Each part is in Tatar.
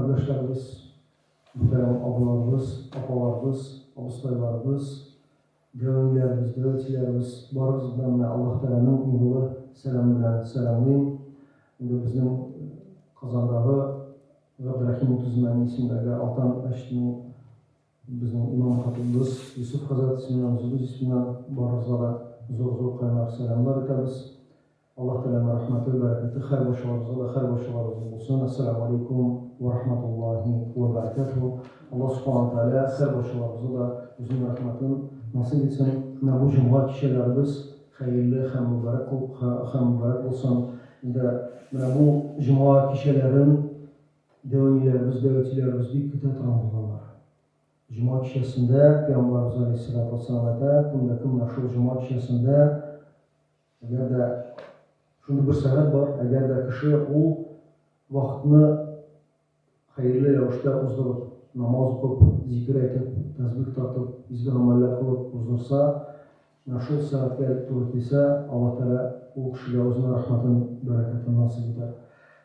kardeşlerimiz, muhterem ablalarımız, apalarımız, abustaylarımız, gönüllerimiz, devletçilerimiz, barımızdan ve Allah Teala'nın ulu selamıyla selamlayayım. Şimdi bizim kazandağı Abdurrahim Utuzman'ın isimleri Altan Eşti'nin bizim imam hatibimiz Yusuf Hazret isminden barızlara zor kaynar selamlar ederiz. Allah Teala'nın rahmeti ve bereketi her başlarımıza olsun. Esselamu Aleyküm ve Rahmetullahi ve Berekatuhu. Allah Subhanahu Teala her başlarımıza da uzun rahmetin nasip etsin. Bu cuma kişilerimiz hayırlı, hem mübarek olsun. Bu cuma kişilerin devletçilerimiz bir kütlet Ramazanlar. Cuma kişisinde Peygamberimiz Aleyhisselatü Vesselam'da kımda şu cuma kişisinde eğer de şunda bir sebep var, eğer de kişi o vaktini hayırlı yavuşta uzdurup, namaz okup, zikir etip, tezbih tatıp, izgir ameller kılıp uzdursa, şu saatler turutluysa Allah Teala o kişiye uzun rahmetin, bereketini nasip eder.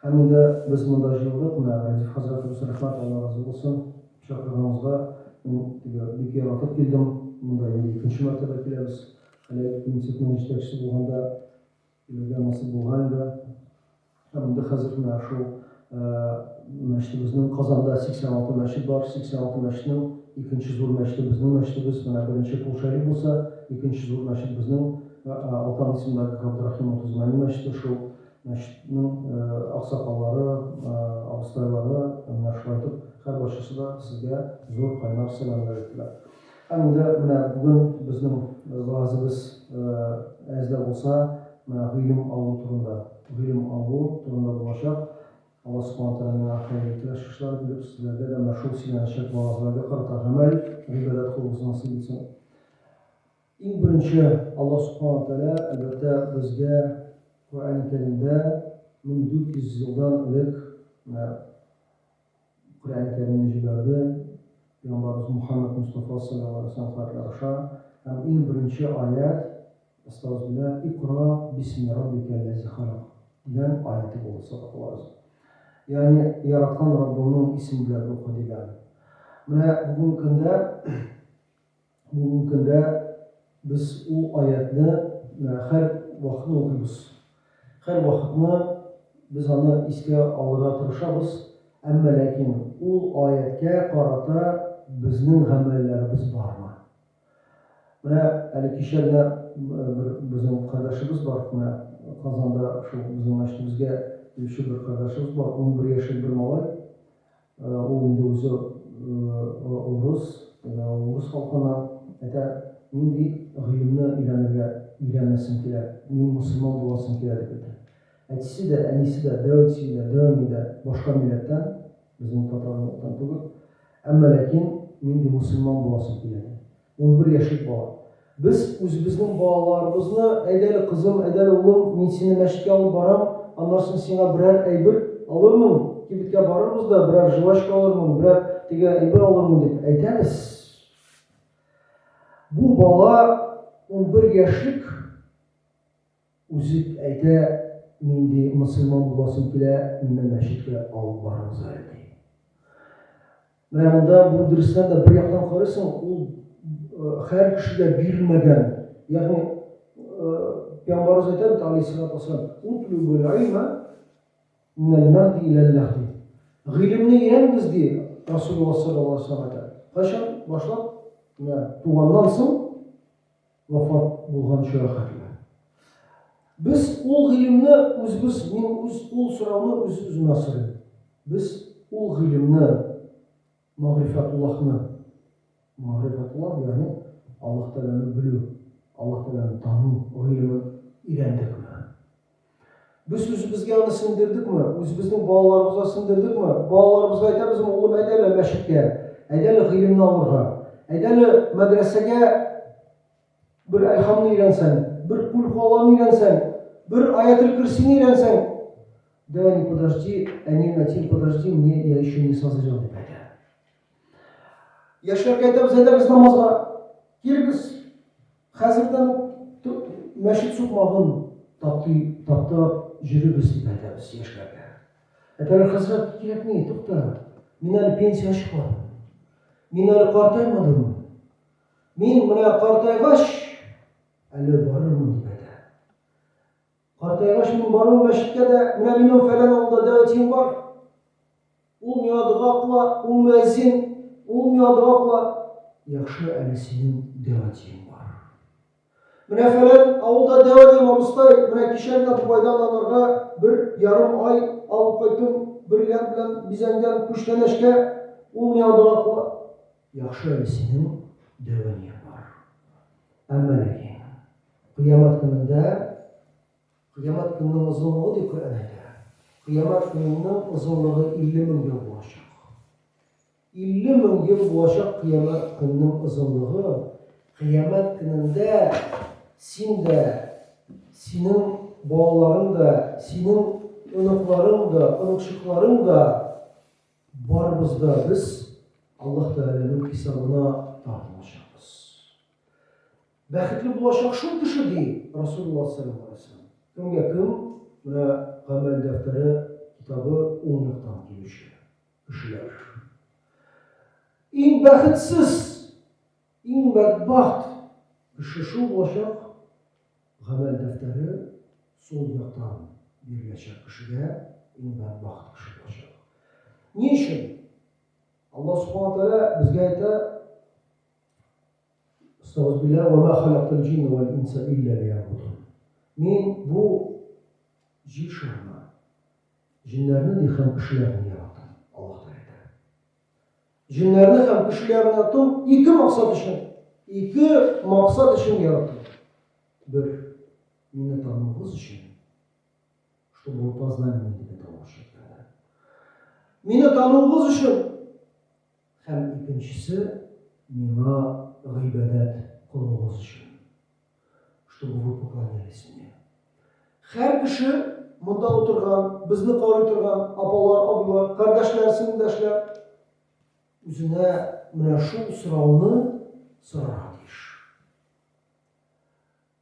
Hem de biz mındacılık mı? Recep Hazretimiz rahmet Allah razı olsun. Çakırımızda bir kere atıp geldim. Bunda ikinci mertebe geliriz. Hani üniversitenin iştekçisi bulğanda nasıl bulğanda hem de Hazretimiz şu meşrimizin Kazan'da 86 meşri var. 86 meşrinin ikinci zor meşri bizim meşrimiz. Birinci Kulşarif olsa ikinci zor meşri bizim Altan isimdeki Abdurrahim Utuzman'ın meşri şu meşrinin aksakalları, abustayları meşruatıp her başısı da sizge zor kaynar selamlar ettiler. Hem de bugün bizim vaazımız ezde olsa g'ilim avu turunda dolaşaq. Allah subhanahu ta'ala hayırlı teşekkürler bilip sizlerle de meşhur silanışak vaazlarga qarata amel ibadet kılmasını nasip etsin. İlk birinci Allah subhanahu ta'ala elbette bizge Kur'an-ı Kerim'de 1400 yıldan ilk Kur'an-ı Kerim'in ciberdi Peygamberimiz Muhammed Mustafa sallallahu aleyhi ve sellem farklı hem ilk birinci ayet Estağfirullah İkra bismi rabbikellezi halak diyen ayeti bu sadakalar. Yani yaratan Rabbinin isimlerini okudu yani. Bugün de biz o ayetini her vakit okuyuz. Her vakitini biz onu iske alırğa tırışabız. Ama lakin o ayetke qarata bizning amellerimiz barmı? Yani kişilerle bizim kardeşimiz var. Kazanda şu bizim meşrimizge şu bir kardeşimiz var. 11 yaşında bir malay. O indi Urus halkına mindi g'ilimni ilanlasin kelar. Men musulmon bo'lasim kelar dedi. Aytisi de, enisi de, devletçisi de, devamı da başka milletten, bizim Tatarlıktan tutup, ama lakin mindi musulmon bo'lasim kelar. 11 yaşlık bala. Biz o'zimizning bolalarimizni aydali qizim, aydali o'g'lim, men seni masjidga olib boram, andan senga biror aybir olurman, kibitga boramiz da biror jivashka olurman, biror degan aybir olurman deb aytamiz. Bu bala 11 yaşlık o'zi ayta mende musulmon bo'lasim kelar, meni masjidga olib boramiz dedi. Mana bunda bu darsdan da bir yoqdan qarasang, u her kişide bilmegen, yani Peygamberimiz aytadi Aleyhisselatü Vesselam, "Utlubul ilme minel mahdi ilel lahdi." G'ilimni öğreniniz diye Resulullah sallallahu aleyhi ve sellem aytadi. Qachon boshlab? Tug'andan so'ng vafot bo'lgan sho'xatlar. Biz o g'ilimni o'zimiz, men o so'rovni o'zimizga so'rayman. Biz o g'ilimni Ma'rifatullah yani Allah Teala'nı biliyor, Allah Teala'nı tanıyor, o ilmi öğrendik mi? Biz özümüzge onu sindirdik mi? Özümüzün bağlarımıza sindirdik mi? Bağlarımıza aytamiz mi? Oğlum aydali meşikge, aydali ilimni alırga, aydali medresege bir elhamni öğrensen, bir kulhualarını öğrensen, bir ayet-ül kürsini öğrensen, devani подожди, мне я еще не созрел деп aytadi. Yaşlarga aytamiz, biz namazga kelibmiz. Hazırdan meşit so'qmog'in taptab yuribmiz deb aytamiz yoshlarga. Aytadilar, Hazrat kerakmi, to'xta. Min әлі пенсия шықпадым. Min әлі қартаймадым. Min мына қартайғаш әлі барырмын деп еді. Қартайғаш мен барырмын мәшітке де, мына менің фәлән ауылда дәуетім бар. Ул миңа дұға қыла, ул мөәззин, ул миңа дұға қыла. Яхшы әлі сенің дәуетім бар. Мына фәлән ауылда дәуетім абыстай, мына кешәрін атыбайдан анарға бір ярым ай алып қайтым, бір лән білән бизәңден күштәнәшкә, ул миңа дұға қыла. Яхшы әлі сенің дәуетім бар. Әмма ләкин, қиямат күнінің ұзынлығы деп Құран айтады. Қиямат күнінің ұзынлығы 50 мың жыл болашақ. 50 мың жыл болашақ қиямат күнінің ұзынлығы. Қиямат күнінде сен де, сенің балаларың да, сенің ұнықларың да, ұнықшықларың да барбыз да біз Аллах Тағаланың хисабына тартылашақпыз. Бәхетлі болашақ шул кіші дейді Расулуллах саллаллаху алейхи ва саллям. Кімге кім? Мына ғамәл дәфтәрі китабы оң жақтан келуші кішілер. Ең бәхетсіз, ең бәдбахт кіші шул болашақ ғамәл дәфтәрі сол жақтан берілешек кішіге ең бәдбахт кіші болашақ. Не үшін? Аллах субхану тағала бізге айта: "Астағфируллах ва ма халақтал джинна вал инса илля лиябудун." Мен бұл жер шарына жинлерді де һәм кішілерді яраттым. Аллах Тағала. Жинлерді һәм кішілерді яраттым екі мақсат үшін. Екі мақсат үшін яраттым. Бір, мені тануыңыз үшін, чтобы вы познали меня Аллаһ. Мені тануыңыз үшін. Һәм екіншісі, миңа ғибадат қылуыңыз үшін. Чтобы вы поклонялись мне. Һәр кеше мұнда отырған, бізді қарай тұрған апалар, абылар, қардашлар, сіңдәшләр үзенә менә шул сорауны сорарга тиеш.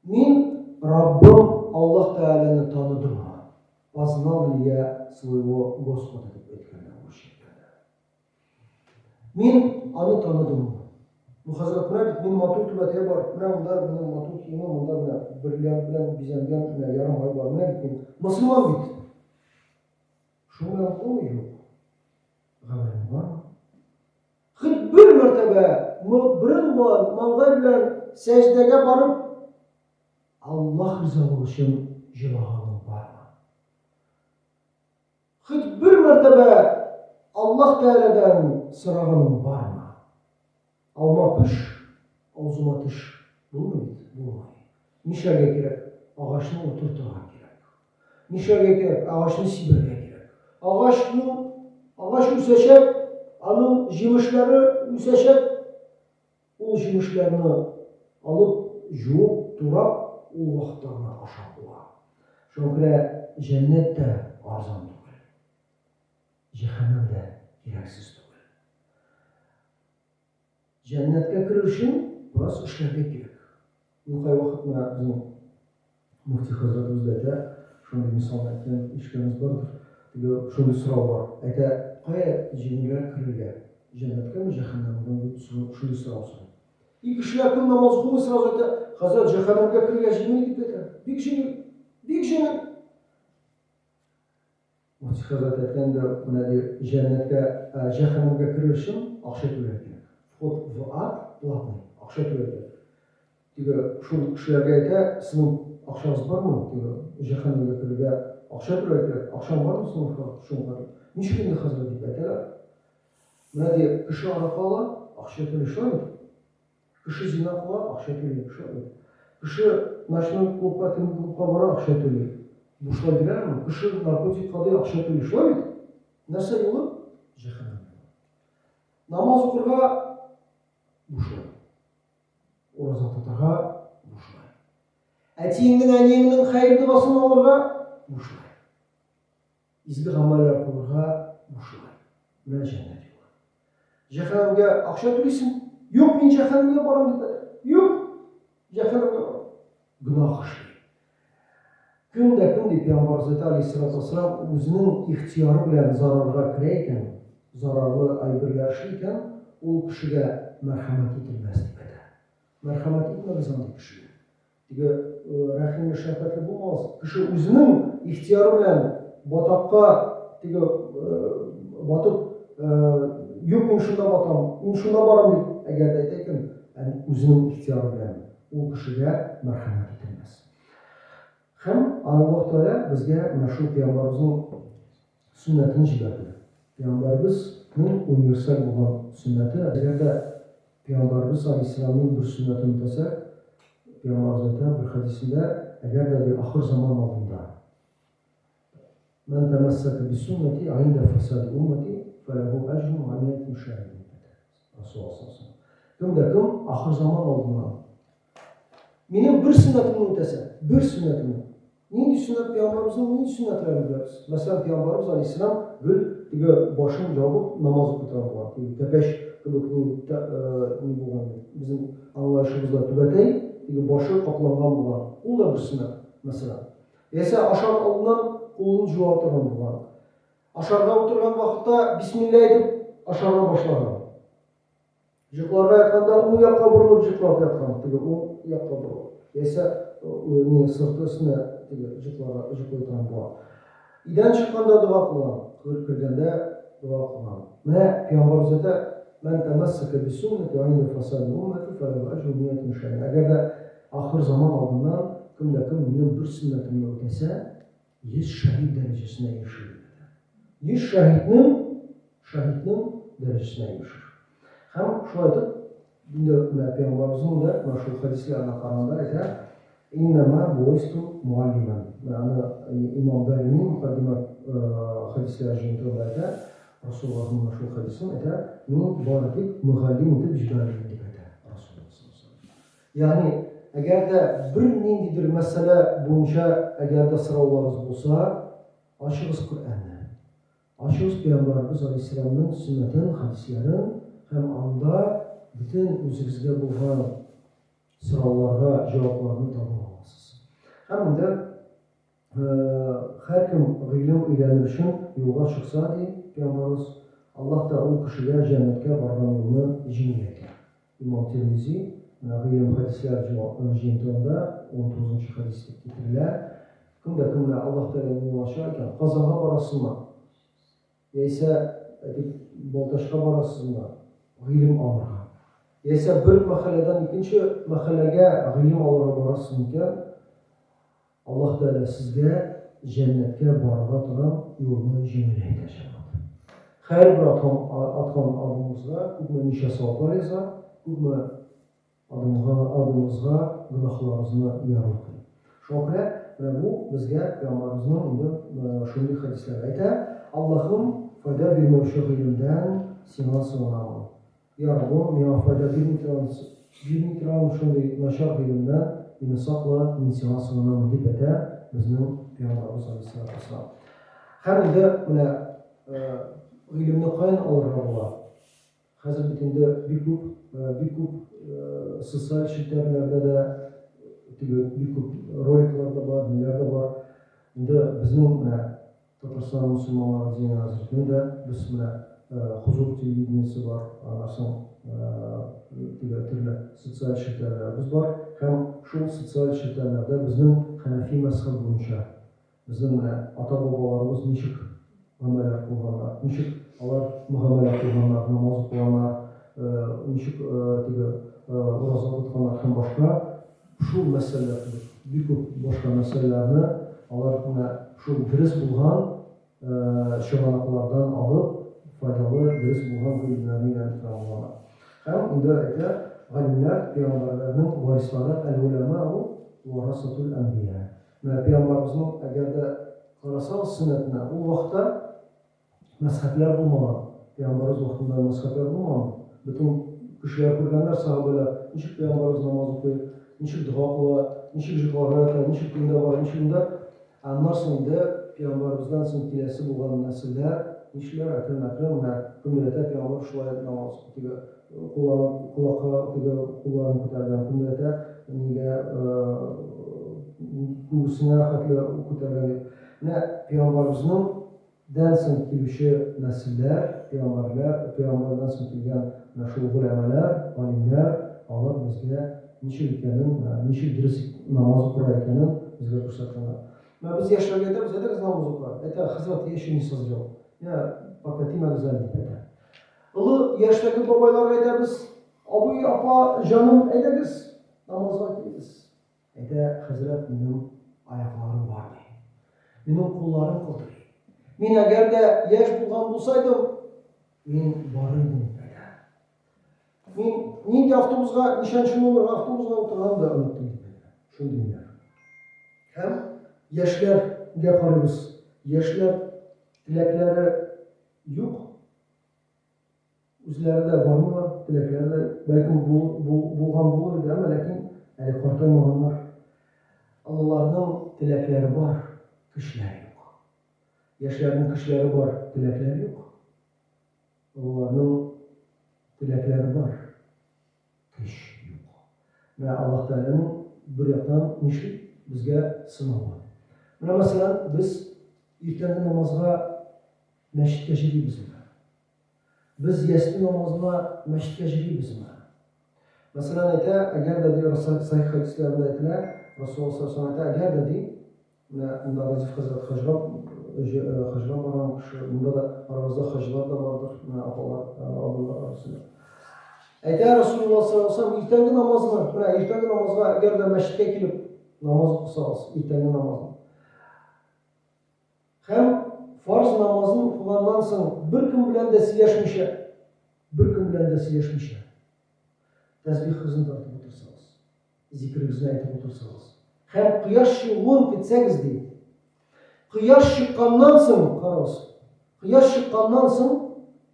Мин Раббым Аллах Тәгаланы таныдыммы? Познал ли я своего Господа деп әйткәндә мушрикәләр. Мин аны таныдыммы? Хәзрәт Мәбит мен матур түбәтә бар. Менә монда менә матур киеме, монда менә берләр белән бизәнгән менә ярым ай бар. Менә бит мөселман бит. Шуңа кулы юк. Гамәл бар. Хит бер мәртәбә мөбрин булган маңгай белән сәҗдәгә барып Аллаһ ризалыгы өчен җылаганың бармы? Хит бер мәртәбә Аллаһ Тәгаләдән сораганың бармы? Алма піш, аузыма тіш. Болмайды? Болмайды. Нишәгә кирәк? Ағашны отыртырга кирәк. Нишәгә кирәк? Ағашны сибәргә кирәк. Ағаш үсәчәк, аның җимешләре үсәчәк. Ул җимешләрне алып, жуып, турап, ул вакытларына ашап була. Шуңа күрә җәннәт тә арзан түгел. Җәһәннәм дә кирәксез түгел. Җәннәткә керү өчен бераз эшләргә кирәк. Ул кай вакыт менә безнең муфти хәзрәтебез әйтә, шундый мисал әйткән ишкәнез бардыр. Теге шундый сорау бар. Әйтә, кая җиңелрәк керергә? Җәннәткәме, җәһәннәмгәме дип шундый сорау сорый. И кешеләр кем намаз укымый сразу әйтә, хәзрәт җәһәннәмгә керергә җиңел дип әйтә. Бик җиңел. Бик җиңел. Муфти хәзрәт әйткәндә, менә җәннәткә, җәһәннәмгә керү өчен акча түләргә кирәк. Вход в ад платный, акча түләргә. Теге шул кешеләргә әйтә, синең акчаңыз бармы? Теге җәһәннәмгә керергә акча түләргә. Акчаң бармы синең? Шуңа. Ничек инде хәзрәт дип әйтәләр. Менә кеше аракы ала, акча түләй шулай. Кеше зина кыла, акча түләй шулай. Кеше ночной клубка, төнге клубка бара, акча түләй. Бу шулай диләрме? Кеше наркотик кадый, акча түләй шулай. Нәрсә юлы? Җәһәннәм. Намаз укырга бушлай. Ораза тотарга бушлай. Әтиеңнең, әниеңнең хәйрне басын алырга бушлай. Изге гамәлләр кылырга бушлай. Менә җәннәт юлы. Җәһәннәмгә акча түлисең? Юк, мин җәһәннәмгә барам дип әйтә. Юк, җәһәннәмгә барам. Гөнаһ эшли. Кемдә кем дип Пәйгамбер алейһиссалату вассалам үзенең ихтыяры белән зарарга керә икән, zararlı aybirler işleyken o kişiye merhamet edilmez demedi. Merhamet etmez andı kişiye. Dige rahimli şefkatli bulmaz. Kişi özünün ihtiyarı bilen batakka dige batıp yok inşunda batam, inşunda baram deyip eğer de deyken yani özünün ihtiyarı bilen o kişiye merhamet edilmez. Hem Allah Teala bizge meşhur Peygamberimizin sünnetini çıkardı. Peygamberimizin universal olan sünneti, eğer de Peygamberimiz Aleyhisselam'ın bir sünnetini desek, Peygamberimizin bir hadisinde, eğer de bir ahir zaman aldığında, men temesseke bi sünneti inde fesadi ümmeti felehu ecrun amiyet müşahidin. Resulullah sallallahu aleyhi ve sellem. Kim de kim ahir zaman aldığında, benim bir sünnetimi ötese, bir sünnetimi. Neydi sünnet Peygamberimizin neydi sünnetlerini biliriz? Mesela Peygamberimiz Aleyhisselam gül başın cevabı namaz okutan var. Tepeş kılıklı bizim anlayışımızda tübetey başı kaplangan var. O da bir sünnet mesela. Esa aşağı alınan kolunu cevap turan var. Aşağıda oturgan vakitte Bismillah edip aşağıdan başlagan. Jıklarda yatkanda o yakka vurulur, jıklarda yatkan. O yakka vurulur. Esa sırtı üstüne jıklara jıklaytan var. İden çıkkanda dua kılan, kırganda dua kılan. Ve Peygamberimiz de men temesseke bi sünneti inde fesadi ümmeti felehu ecru niyetin şeyin. Eğer de ahir zaman aldığından kim benim bir sünnetimi ötese 100 şehit derecesine erişir. 100 şehitnin derecesine erişir. Hem şu ayet Peygamberimizin de meşhur hadislerine kararında ise İnnemâ buistu muallimen. Yani İmam Bari'nin mukaddime hadisler jintörde ise Resulullah'ın meşhur hadisinin ise min baratik muhallim edip jidâlim edip Resulullah sallallahu aleyhi ve sellem. Yani eğer de bir nindidir mesele bunca eğer de sıralarız bulsa açığız Kur'an'ı. Açığız Peygamberimiz Aleyhisselam'ın sünnetin, hadislerin hem anda bütün üzerinizde bulunan sıralara cevaplarını tabulamazsınız. Hem de her kim ilim öğrenir için yola çıksa diye Peygamberimiz Allah da o kişiye cennetke vargan yolunu cimriyeti. İmam Tirmizi ilim hadisler cintonda 19. hadiste getiriler. Kimle Allah Teala'nın ulaşarken kazağa barasınlar. Yeyse boltaşka barasınlar. İlim alırlar. Yeyse bir mahalleden ikinci mahallege ilim alırlar barasınlar. Allah Teala sizge cennetke barga turan yolunu cimriyeti. Her bir atkan adımızda kübme nişe savaplar ise kübme adımızda günahlarımızı yarılık. Şokre ve bu bizge Peygamberimizin şunday hadisler ayta Allah'ım fayda bir müşahidimden sina sığınamam. Ya Rabbim ya fayda bir mitran şunday naşar bilimden beni sakla min sina sığınamam deyip ete bizim Peygamberimiz Aleyhisselatü Vesselam. Hem de ilimni qayın alırlar var. Hazır bitinde bir kup sosyal şirketlerde de bir kup roliklarda var, nelerde var. Şimdi bizim Tatarstan Müslümanlar Zeyni Hazretleri'nde de biz huzur televizyonisi var. Anlarsın türlü sosyal şirketlerimiz var. Hem şu sosyal şirketlerde bizim Hanefi mezhebi boyunca bizim ata-babalarımız nişik muhameler kılganlar, nişik alar muhameler kılganlar, namaz kılganlar, nişik urazat tutganlar hem başka şu meselelerdir. Bir başka meselelerini alar şu dürüst bulgan şıvanaklardan alıp faydalı dürüst bulgan bilimlerini yönetmenler. Hem inde alimler, peygamberlerinin varisleri el-ulemâ'u varasatul enbiya. Peygamberimizin eğer de karasal sünnetine o vaxtda mezhepler bulmadan, Peygamberimiz vaxtında mezhepler bulmadan, bütün kişiler kurganlar, sahabeler, niçin Peygamberimiz namaz okuyor, niçin dua kılıyor, niçin jıklarlar, niçin dinde var, niçin de anlarsın da Peygamberimizden sınıfilesi bulgan nesiller, niçinler akın kümmülete Peygamber şulayet namaz okuyor, kulağını kutargan kümmülete, kuğusuna hatlı kutargan. Peygamberimizin so'ng keluvchi nasllar, payg'ambardan so'ng kelgan shu ulamolar, olimlar, ular bizga nechuk durust namoz o'qirar ekanini bizga ko'rsatganlar. Biz yoshlarga aytamiz, aytamiz namoz o'qiydi. Aytadi, Hazrat еще не созрел. Ya пока tema güzel deydi. Ulu yaştaki babalarga aytamiz, abi, apa, canım aytamiz, namozga kelamiz. Ayta, Hazrat mening oyoqlarim bor deydi. Mening qo'llarim qildi. Men agarda yosh bo'lgan bo'lsaydim, men bor edim deydi. Men nega avtobusga, nishanchi nomer avtobusga o'tirganimda unutdim deydi. Shunday deydi. Ham yoshlarga qaraymiz. Yoshlar tilaklari yo'q. O'zlarida bormi tilaklari? Balkim bo'lgan bo'lardi, ammo lekin hali qortaymaganlar. Allohning tilaklari bor, kishlari yo'q. Yoshlarning kishlari bor, tilaklari yo'q. Allohning tilaklari bor, kish yo'q. Va Alloh taolaning bir yoqdan nishlik bizga sinov. Mana masalan biz ertangi namozga masjidga jo'naymizmi? Biz yatsi namozga masjidga jo'naymizmi? Masalan ayta, agarda sahih hadislarda aytilar, Rasululloh sollallohu alayhi vasallam agarda unda Rajif Hazrat hajroq boran kishi, bunda da aramizda hajlar da vardır, abalar arasında. Ayta Rasululloh sollallohu alayhi vasallam ertangi namozga agarda masjidga kelib namoz o'qisangiz, ertangi namozni ham farz namozini o'qigandan so'ng bir kun bilan da silashmisha, tasbihimizni tortib o'tirsangiz, zikringizni aytib o'tirsangiz, ham quyosh chiqqan ketsangiz deydi. Quyosh chiqqandan so'ng qarasiz. Quyosh chiqqandan so'ng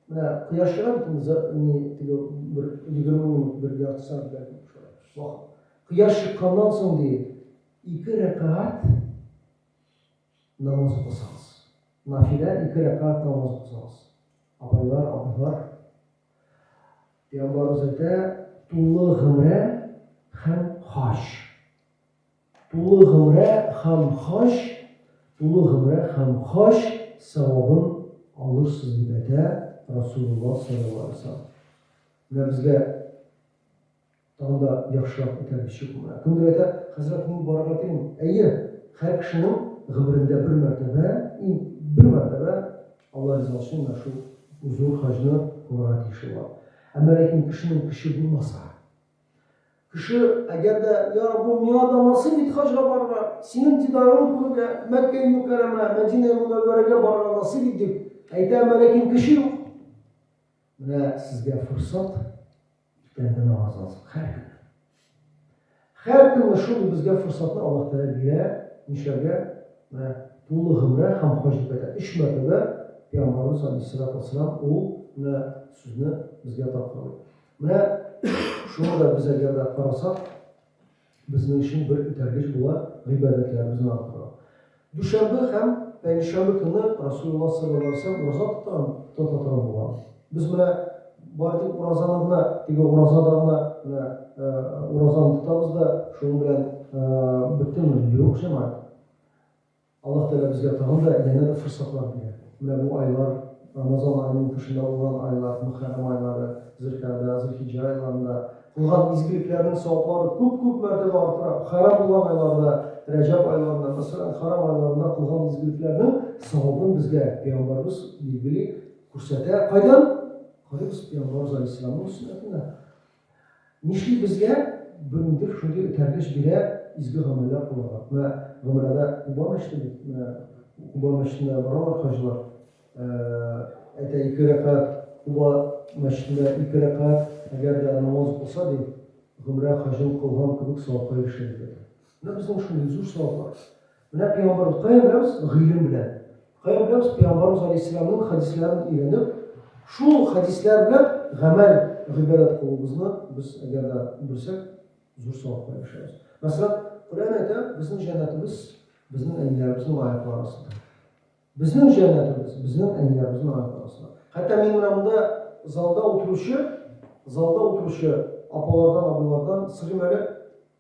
mana quyosh bir 20 minut, bir yarım saat belki vaqt. Quyosh chiqqandan so'ng deydi, 2 rakat namoz o'qisangiz. Nafile 2 rakat namoz o'qisangiz. Abaylar, Peygamberimiz aytadi, tulu g'imra ham xosh. Tulu g'imra ham xosh savobin olursiz deb aytadi Rasululloh sollallohu alayhi vasallam. Ve bizga tağda yaxshiroq aytadishi yo'q. Kimdir aytadi, Hazratning barakatining har kishining g'imrida bir martaba Alloh rizosi uchun shu uzun hajni qilib yashaydi. Ammo lekin kishining kishi bo'lmasa, kishi agarda ya bu miyada nasib et hajga borga, sening didoring puliga Makka-i Mukarrama, Madina-i Munawvaraga borga nasib et deb aytadi, ammo lekin kishi yo'q. Mana sizga fursat ertangi namozingiz har kuni shu bizga fursatni Alloh taolo beradi. Inshaalloh to'liq g'imra ham hoj deb aytadi. 3 marotaba Payg'ambarimiz alayhisolatu vassalam u sizni bizga topshirdi. Mana shuni da biz agarda qarasak, bizning uchun bir o'targich bo'ladi, ibodatlarimizni orttiradi. Dushanba ham payshanba kuni Rasululloh sollallohu alayhi vasallam ro'za tutgan bo'ladi. Biz mana bordik ro'zani tutamiz da shu bilan bitdimi? Yo'q, shamat. Alloh taolo bizga tag'inda yanada fursatlar beradi. Mana bu oylar, Ramazon oyining qo'shida bo'lgan oylar, Muharram oylari, Zulqa'da, Zulhijja oylarida qilgan izgiliklarning savoblari ko'p marotaba ortadi. Harom bo'lgan oylarda, Rajab oylarida, masalan, harom oylarida qilgan izgiliklarning savobini bizga payg'ambarimiz belgili ko'rsatadi. Qaydan? Qaraymiz Payg'ambarimiz alayhisolamning sunnatida. Nishli bizga birindir shunday o'targich beradi, izgi amallar qiladi. Va Umrada Quba masjidida biror hojlar ayta 2 rakat Quba masjidida 2 rakat agarda namoz o'qisa deb Umra hajini qilgan kubuk savobga erishadi. Mana bizning shunday zo'r savoblar. Mana Payg'ambarimiz qayerda bilamiz? G'ilm bilan. Qayerda bilamiz? Payg'ambarimiz alayhisolamning hadislarini o'rganib, shu hadislar bilan amal ibodat qilishimizni biz agarda bilsak, zo'r savobga erishamiz. Masalan, Qur'on aytadi, bizning jannatimiz bizning aylarimizning oyoqlari ostida. Bizning jannatimiz bizning aylarimizning oyoqlari ostida. Hatto men bunda zalda o'tirishi apalardan, abilardan sig'imali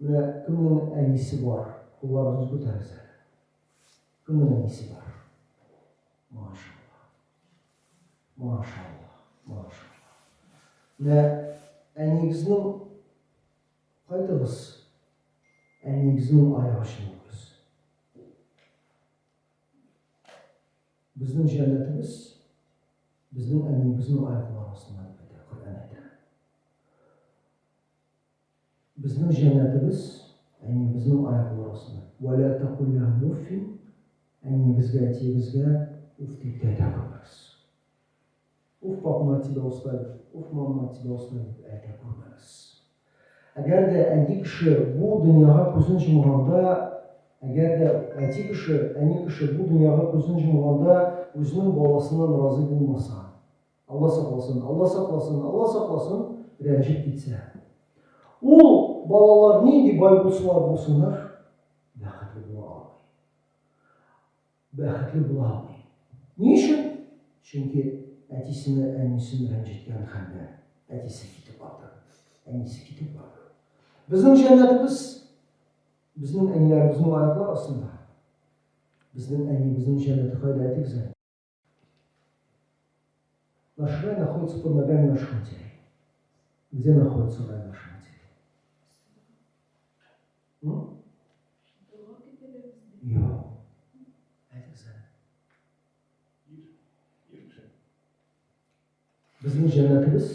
mana kimning aynisi bor? Qo'llaringizni ko'tarsa. Kimning aynisi bor? Maşallah. Maşallah, maşallah. Ve ənigizin qaydığız, ənigizin ayaşınız. Bizim cənnətimiz, bizim ənigizin ayaqları arasında Qur'an edir. Bizim cənnətimiz, ənigizin ayaqları arasında. Və la taqul ləhum uffin, ənigizgə, ətigizgə uf deyib tədəqürməz. Uf baxmaçı da olsaydı, uf mammaçı da olsaydı, tədəqürməz. Əgər də əndi kişi bu dünyaya gözün yumğanda, əgər də əti kişi, əni kişi bu dünyaya gözün yumğanda özünün balasından razı olmasa, Allah saxlasın, Allah saxlasın, Allah saxlasın, rəncib gitsə. O balalar neydi, bayqulsular bulsunlar? Bəxtli bulaq. Bəxtli bulaq. Niçin? Çünki ətisini, ənisini rəncitkən xəndə, ətisi kitib vardı, ənisi kitib vardı. Bizim cənnətimiz, bizim ənlərimizin ayaqlar arasında. Bizim ənimizin cənnəti qayda etiksə. Наш рай находится под ногами наших матерей. Где находится рай наших матерей? Yok. Bizim cənnətimiz,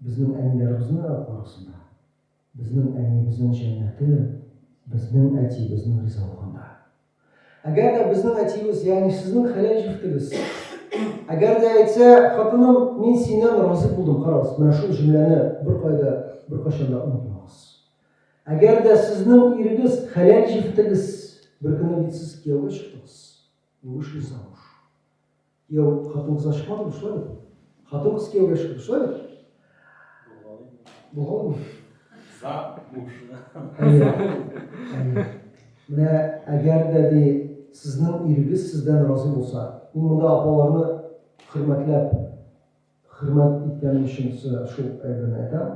bizim ənlərimizin ayaqlar arasında. Bizim ənimizin cənnəti, bizim ətimizin rizalığında. Əgər də bizim ətimiz, yəni sizin xəlal cüftünüz, əgər də etsə, xatınım, mən sindən razı buldum, qaraz, mən şu cümləni bir qayda, bir qaşanda unutmağız. Əgər də sizin iriniz, xəlal cüftünüz, bir günə bitsiz kiyavga çıxdınız, vышли замуж. Kiyav xatınıza çıxmadı mı, şöyle? Xatın qız kiyavga çıxdı, şöyle? Bulğalı mı? Замуж. Mənə əgər də sizin iriniz sizdən razı olsa, bunda apalarını hürmətləb, hürmət etgənim üçün şu əybini edəm.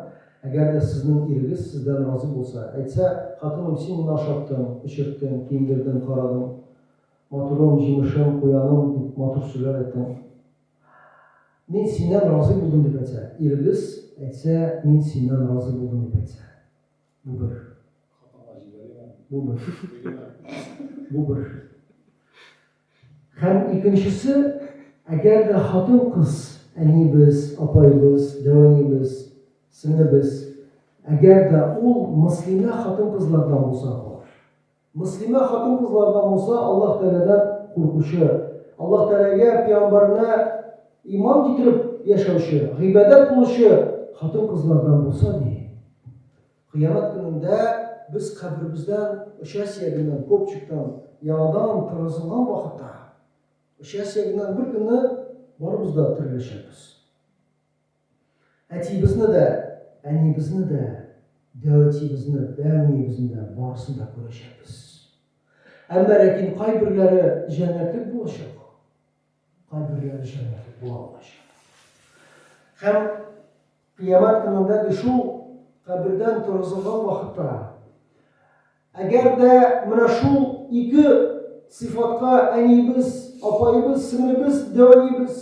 Əgər də sizin iriniz sizdən razı olsa, etsə, xatınım, seni naşatdın, içirtdin, giyindirdin, qaradın, maturum, cimişim, qoyanım, matur sülər etdin. Mən sindən razı buldum deyib etsə, iriniz etsə, mən sindən razı buldum deyib etsə. Bu bir. Bu bir. Bu bir. Hem ikincisi, əgər də xatın qız, ənimiz, apayımız, dəvanimiz, sinimiz, əgər də o müslimə xatın qızlardan olsa var. Müslimə xatın qızlardan olsa Allah Teala'dan qorxuşu, Allah Teala'ya, Peygamberine iman getirib yaşayışı, gıybədət buluşu xatın qızlardan olsa deyil. Qiyamət günündə biz qəbrimizdən, şəsiyyədindən, qopçukdan, yağdan tırızılan vaxtda şəsiyyədindən bir günü varımızda tırleşiriz. Ətimizni də, ənimizni də, dəvətimizni, dəvnimizni də, barısını da görəcəyiz. Əmmə lakin qaybirləri cənnətlik bulacaq. Qaybirləri cənnətlik bulacaq. Həm qiyamət günündə də şu qəbirdən tırızılan vaxtda əgər də mənə şu iki sıfatqa ənimiz, apayımız, sinimiz, dəvanimiz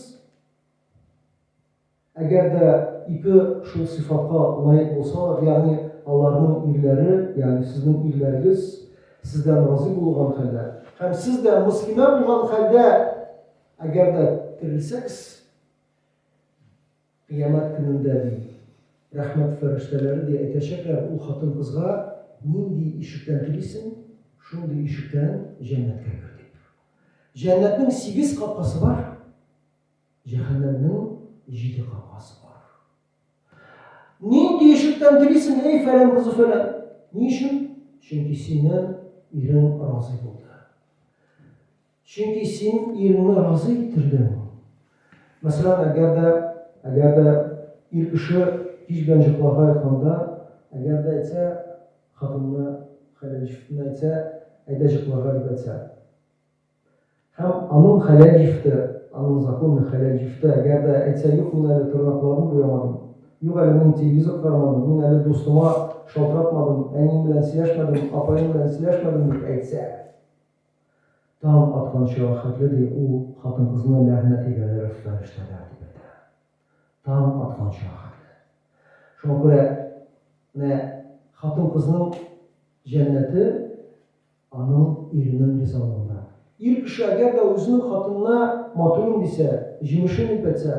əgər də iki şu sıfatqa layık olsa, yəni Allah'ın irləri, yəni sizin irləriniz sizdən razı bulğan xəldə, həm siz də müslimə bulğan xəldə əgər də dirilsəks, qiyamət günündə rəhmət fəriştələri deyə etəşəklər o xatın qızğa nindi işikdən dirilsin, şundi işikdən cənnətə girdi. Cənnətin 8 qapqası var, cəhənnəminin 7 qapqası var. Nindi işikdən dirilsin, ey fələn qızı fələn. Niçin? Çünki senin irin razı oldu. Çünki senin irini razı ettirdin. Məsələn, əgər də bir kişi hiç gənciklərə ayıqanda, əgər də etsə, xatınına, xələl ciftinə etsə, ədəciklərə ayıb etsə. Həm anın xələl cifti, anın zakonlu xələl cifti, əgər də etsə, yox, mən əli tırnaqlarını boyamadım, yox, əli mən televizor qarmadım, mən əli dostuma şaltratmadım, ənimlə siləşmədim, apayımla siləşmədim, etsə. Tam atqan şəvaxətlidir, o xatın qızına ləhnət edələr, fəriştələrdir. таң атқан шақ. Шуңа күрә хатын кызның жәннәте аның иренең ризалыгында. Ир кеше әгәр дә үзенең хатынына матурым дисә, җимешем дип әйтсә,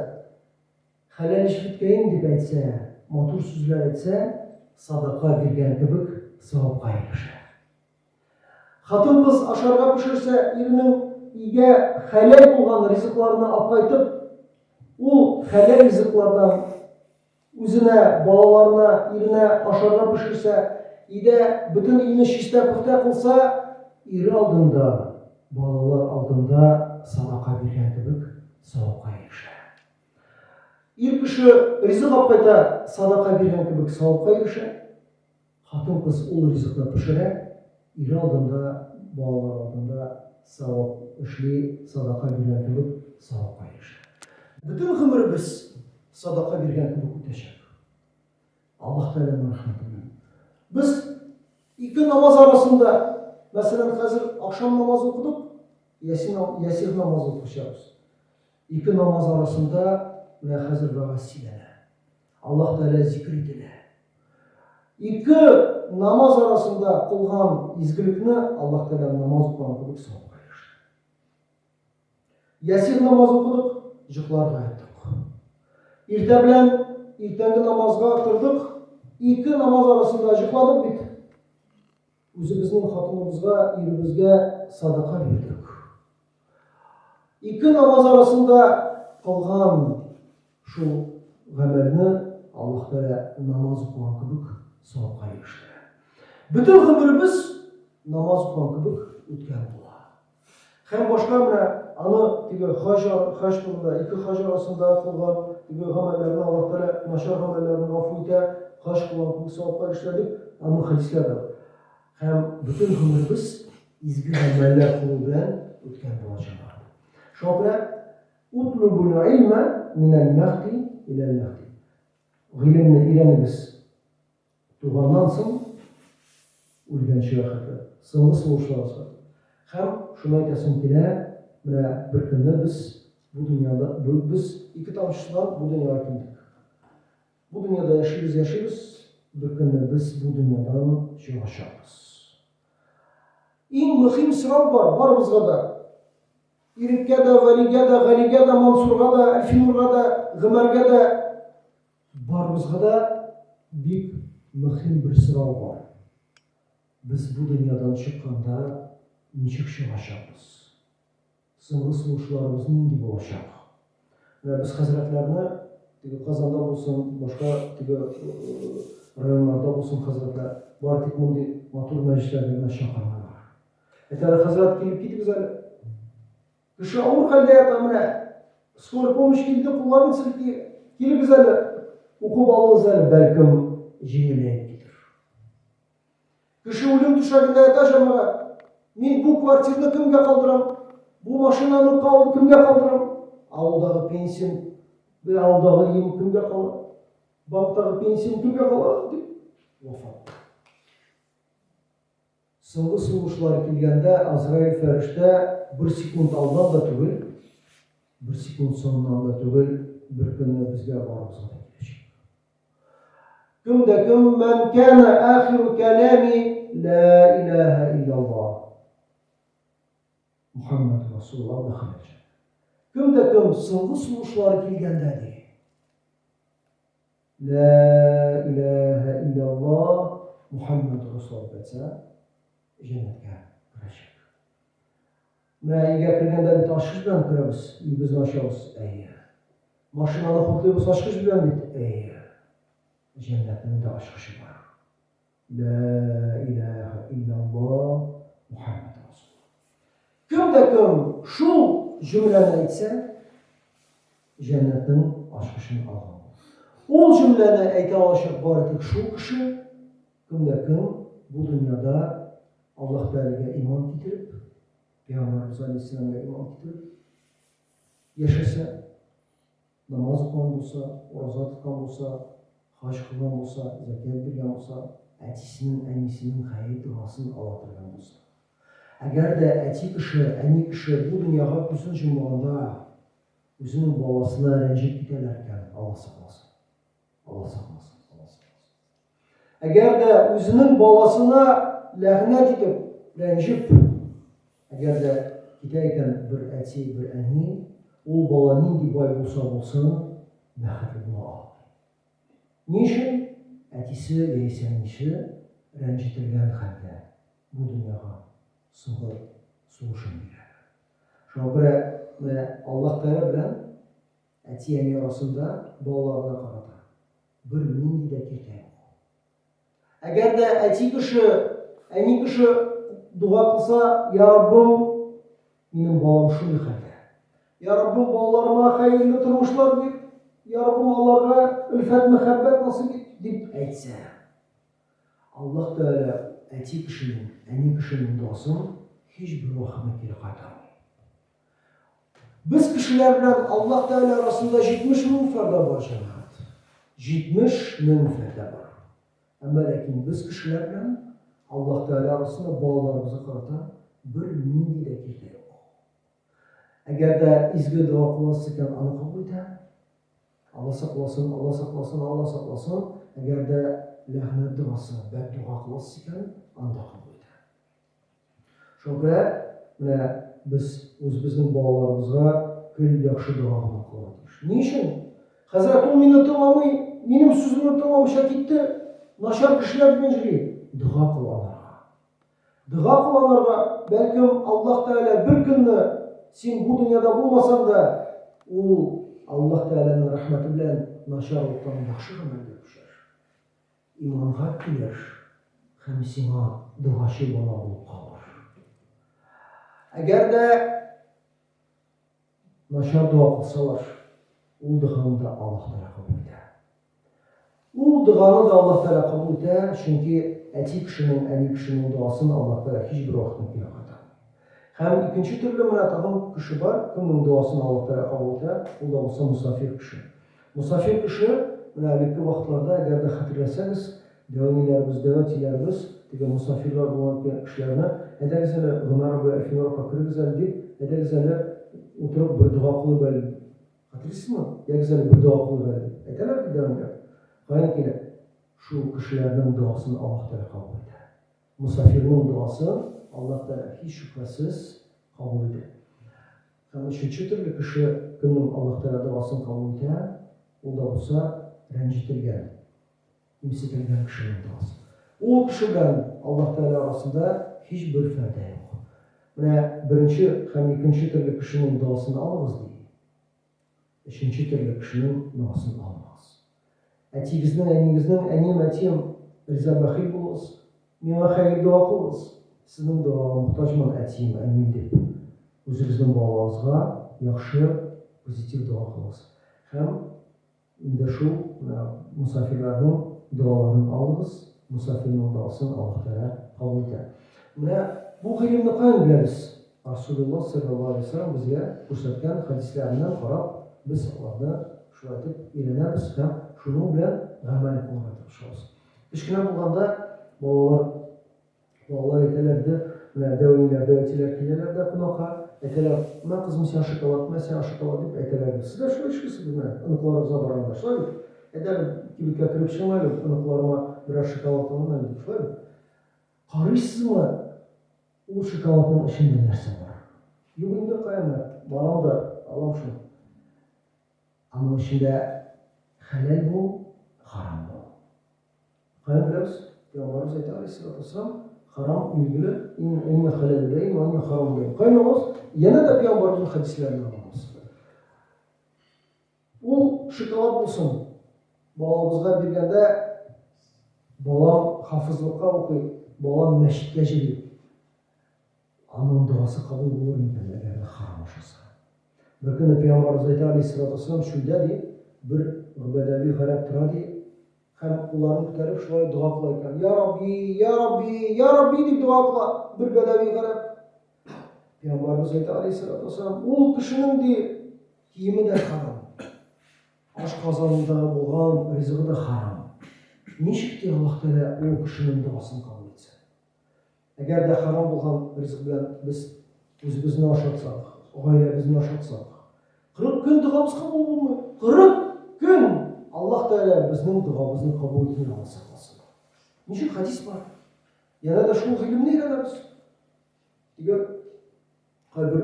хәләл эш биткәен дип әйтсә, матур сүзләр әйтсә, садака биргән кебек савапка ирешә. Хатын кыз ашарга пешерсә, иренең өйгә хәләл булган ризыкларны алып кайтып, ул хәләл ризыклардан үзенә, балаларына, иренә ашарга пешерсә, өйдә бөтен өйне чистә пөхтә кылса, ире алдында, балалар алдында садака биргән кебек савапка ирешә. Ир кеше ризык алып кайта, садака биргән кебек савапка ирешә. Хатын кыз ул ризыкны пешерә, ире алдында, балалар алдында савап эшли, садака биргән кебек савапка ирешә. Бөтен гомеребез садака биргән кебек үтәчәк. Аллаһ Тәгаләнең рәхмәте белән. Без ике намаз арасында, мәсәлән, хәзер акшам намазы укыдык, ясир намазы укышабыз. Ике намаз арасында менә хәзер вәгазь сөйләнә. Аллаһ Тәгалә зикр ителә. Ике намаз арасында кылган изгелекне Аллаһ Тәгалә намаз укыган кебек савапка ирешә. Ясир намаз укыдык, йокларга яттык. Иртә белән иртәнге намазга тордык, ике намаз арасында йокладык бит. Үзебезнең хатыныбызга, иребезгә садака бирдек. Ике намаз арасында кылган шул гамәлне Аллаһ Тәгалә намаз укыган кебек савапка ирешә. Бөтен гомеребез намаз укыган кебек үткән була. Һәм башка менә аны теге хаҗ турында, ике хаҗ арасында кылган теге гамәлләрне Аллаһ Тәгалә начар гамәлләрне гафу итә, хаҗ кылган кебек савапка ирешә дип, аны хәдисләр бар. Һәм бөтен гомеребез изге гамәлләр кылу белән үткән булачак. Шуңа күрә утлубул илма минәл мәхди иләл мәхди. Гыйлемне өйрәнегез туганнан соң үлгәнчегә хәтле, соңгы сулышларга. Һәм шуны әйтәсем килә, менә бер көнне без бу дөньяда, без ике тамчыдан бу дөньяга килдек. Бу дөньяда яшибез, бер көнне без бу дөньядан чыгачакбыз. Иң мөһим сорау бар барыбызга да. Иреккә дә, вәлигә дә, галигә дә, мансурга да, әлфинурга да, гомәргә дә, барыбызга да бик мөһим бер сорау бар. Без бу дөньядан чыкканда ничек чыгачакбыз? Соңгы сулышларыбыз нинди булачак? Без хәзрәтләрне теге Казанда булсын, башка теге районнарда булсын хәзрәтләр бар тик мондый матур мәҗлесләргә чакырганнар. Әйтәләр, хәзрәт, килеп китегез әле. Кеше авыр хәлдә ята, менә скорая помощь килде, кулларын селки, килегез әле, укып алыгыз әле, бәлкем җиңеләеп китер. Кеше үлем түшәгендә ята, җәмәгать, мин бу квартираны кемгә калдырам, бу машинаны кемгә калдырам, авылдагы пенсиям, авылдагы ем кемгә кала, банктагы пенсиям кемгә кала, дип вафат. Соңгы сулышлар килгәндә Азраил фәрештә бер секунд алдан да түгел, бер секунд соңыннан да түгел, бер көнне безгә барыбызга киләчәк. Кемдә кем мән кана ахиру калами ла илаха иллаллах Мухаммад Расулуллах Мөхәммәд. Кемдә кем соңгы сулышлар килгәндә ди. Ла илаха иллаллах Мухаммад Расулуллах әйтсә, җәннәткә керәчәк. Менә өйгә кергәндә бит ачкыч белән керәбез, өйбезне ачабыз, әйе. Машинаны хуплыйбыз ачкыч белән бит, әйе. Җәннәтнең дә ачкычы бар. Ла илаха иллаллах Мухаммад Расулуллах. Кемдә кем шул җөмләне әйтсә, җәннәтнең ачкычын алган. Ул җөмләне әйтә алачак бары тик шул кеше, кемдә кем бу дөньяда Аллаһ Тәгаләгә иман китереп, Пәйгамбәрбез Алейһиссәламга иман китереп, яшәсә, намаз укыган булса, ураза тоткан булса, хаҗ кылган булса, закят биргән булса, әтисенең, әнисенең хәйр дуасын ала торган булса. Әгәр дә әти кеше, әни кеше бу дөньяга күзен йомганда, үзенең баласына рәнҗеп китәләр икән, Allah saqlasın. Allah saqlasın. Allah saqlasın. Əgər də özünün balasına lənət edib, rəncib, əgər də gedərkən bir əti, bir əni, o bala nindi bay olsa, məxəfi buna alır. Niçin? Ətisi, yeysənmişi rəncidirlən xəlqə bu dünyaya sığır, soğuşun bilir. Şuna görə Allah Teala bilən əti yəni arasında balalarına qarada. Bir nindi də kirtək yox. Əgər də əti qışı, əni qışı dua qılsa, Ya Rabbim, benim balam şunu xəlqə. Ya Rabbim, balalarıma xeyirli turmuşlar bir. Ya Rabbim, Allah'a ülfət, müxəbbət nasıl deyib etsə. Allah Teala əti qışının, əni qışının duasını heç bir vaxtına geri qaytarmıyor. Biz kişilerle Allah Teala arasında 70.000 fərdə var cəmaət. 70.000 fərdə var. Ama lakin biz kişilerle Allah Teala arasında bağlarımızı qarata bir mindi də kirdə yox. Əgər də izgə dua qılasıkən anı qabul edə, Allah saqlasın, Allah saqlasın, Allah saqlasın. Əgər də lənət duası, bəddua qılasıkən anda qabul edə. Şuna görə biz özümüzün bağlarımıza gül yaxşı dualarını qıladıq. Niçin? Hazreti Uminu tamamı, benim sözümü tamamı şəkildə naşar kişiler bincili dua qılanlara. Dua qılanlara belki Allah Teala bir günü sen bu dünyada bulmasan da o Allah Teala'nın rahmeti bilen naşarlıktan yaxşı əməldə düşər. İmanğa gülər, həmsina duaşı bana olub qalır. Əgər də naşar dua qılsalar, o duanı da Allah Teala qabul edə. O duanı da Allah Teala qabul edə, çünki əti kişinin, əli kişinin duasını Allah Teala heç bir vaxtını geri qatar. Hem ikinci türlü münatağın kişi var, bunun duasını Allah Teala qabul edə, o da olsa musafir kişi. Musafir kişi, belki vaxtlarda əgər də xatırləsəniz, dəvətçilərimiz, musafirlər olan kişilərine, nə də güzələ Ömer abi, Elfin Avrupa kırı güzəldir, nə də güzələ oturup bir dua qılı bəli. Hatırlısın mı? Nə güzələ bir dua qılı bəli. Etələr bir dəvəmlər. Qayın ki, şu kişilərdən duasını Allah Teala qabul edə. Musafirinin duası Allah Teala hiç şüphesiz kabul edir. Yani üçüncü türlü kişi günün Allah Teala duasını kabul edir, o da olsa rencitilgen, imsitilgen kişinin duası. O kişiden Allah Teala arasında hiçbir fərdə yok. Birinci hem ikinci türlü kişinin duasını alırız değil. Üçüncü türlü kişinin duasını almaz. Ətinizdən, əninizdən, ənim, ətim, Rıza Bəxil bulunuz, mənə xeyir dua qılınız. Sizin duağa muhtacman ətim, ənim deyib, özünüzün bağlarınızға yaxşı, pozitiv dua qılınız. Həm indi şu musafirlərinin dualarını alırız, musafirinin duasını Allah Teala qabul edir. Bu xeyirni qayın biliriz. Rasulullah sallallahu aleyhi ve sellem bizə göstərkən hadislərindən qarab, biz onlarda şunu etib öyrənəriz və şunu bilən əməl etməyə çalışırız. Düşkünə bulğanda Bağlar etələrdə, dəvələr, dəvətçilər killərdə qınaqa etələr, mən qızım sən şokolad, mən sən şokolad deyib etələrdə. Sizlər şöyle çıxırsınız mən, ınıqlarınıza barandaşlar. Edər gibi kötürüb şınlayıb, ınıqlarıma biraz şokoladını mən deyib. Qarışsızmı o şokoladın içində nərsə var? Yox, indi qayamlar, balam da alam şunu. Ama içində xələl bu, haram bu. Qayam biliyoruz, Peygamberimiz Aleyhisselatü Vesselam haram ilgili enne halal değil ve enne haram değil. Kaynağımız yine de Peygamberimizin hadislerini almamız. O şokolad olsun. Balamızga bir gende balam hafızlıkta okuyup, balam meşitke gelip anın duası kabul olur mu eğer haram olursa. Bir gün Peygamberimiz Aleyhisselatü Vesselam şu dedi, bir bedevi harap tıradı. Hem kullarını tutarıp şuraya dua kılarken Ya Rabbi, Ya Rabbi, Ya Rabbi deyip dua kılar. Bir bedevi garip. Peygamberimiz Aleyhisselatü Vesselam o kişinin de yemi de haram. Aş kazanında boğan rızığı da haram. Niçin ki Allah Teala o kişinin duasını kabul etsin? Eğer de haram boğan rızığı bilen biz özümüzünü aşatsak, ailemizni aşatsak, 40 gün duamız kabul olmuyor. 40 gün Аллах Тәала безнең дуабызны кабул итми алсакласын. Ничек хадис бар? Яна да шул гыйлемне өйрәнәбез. Дигән кайбер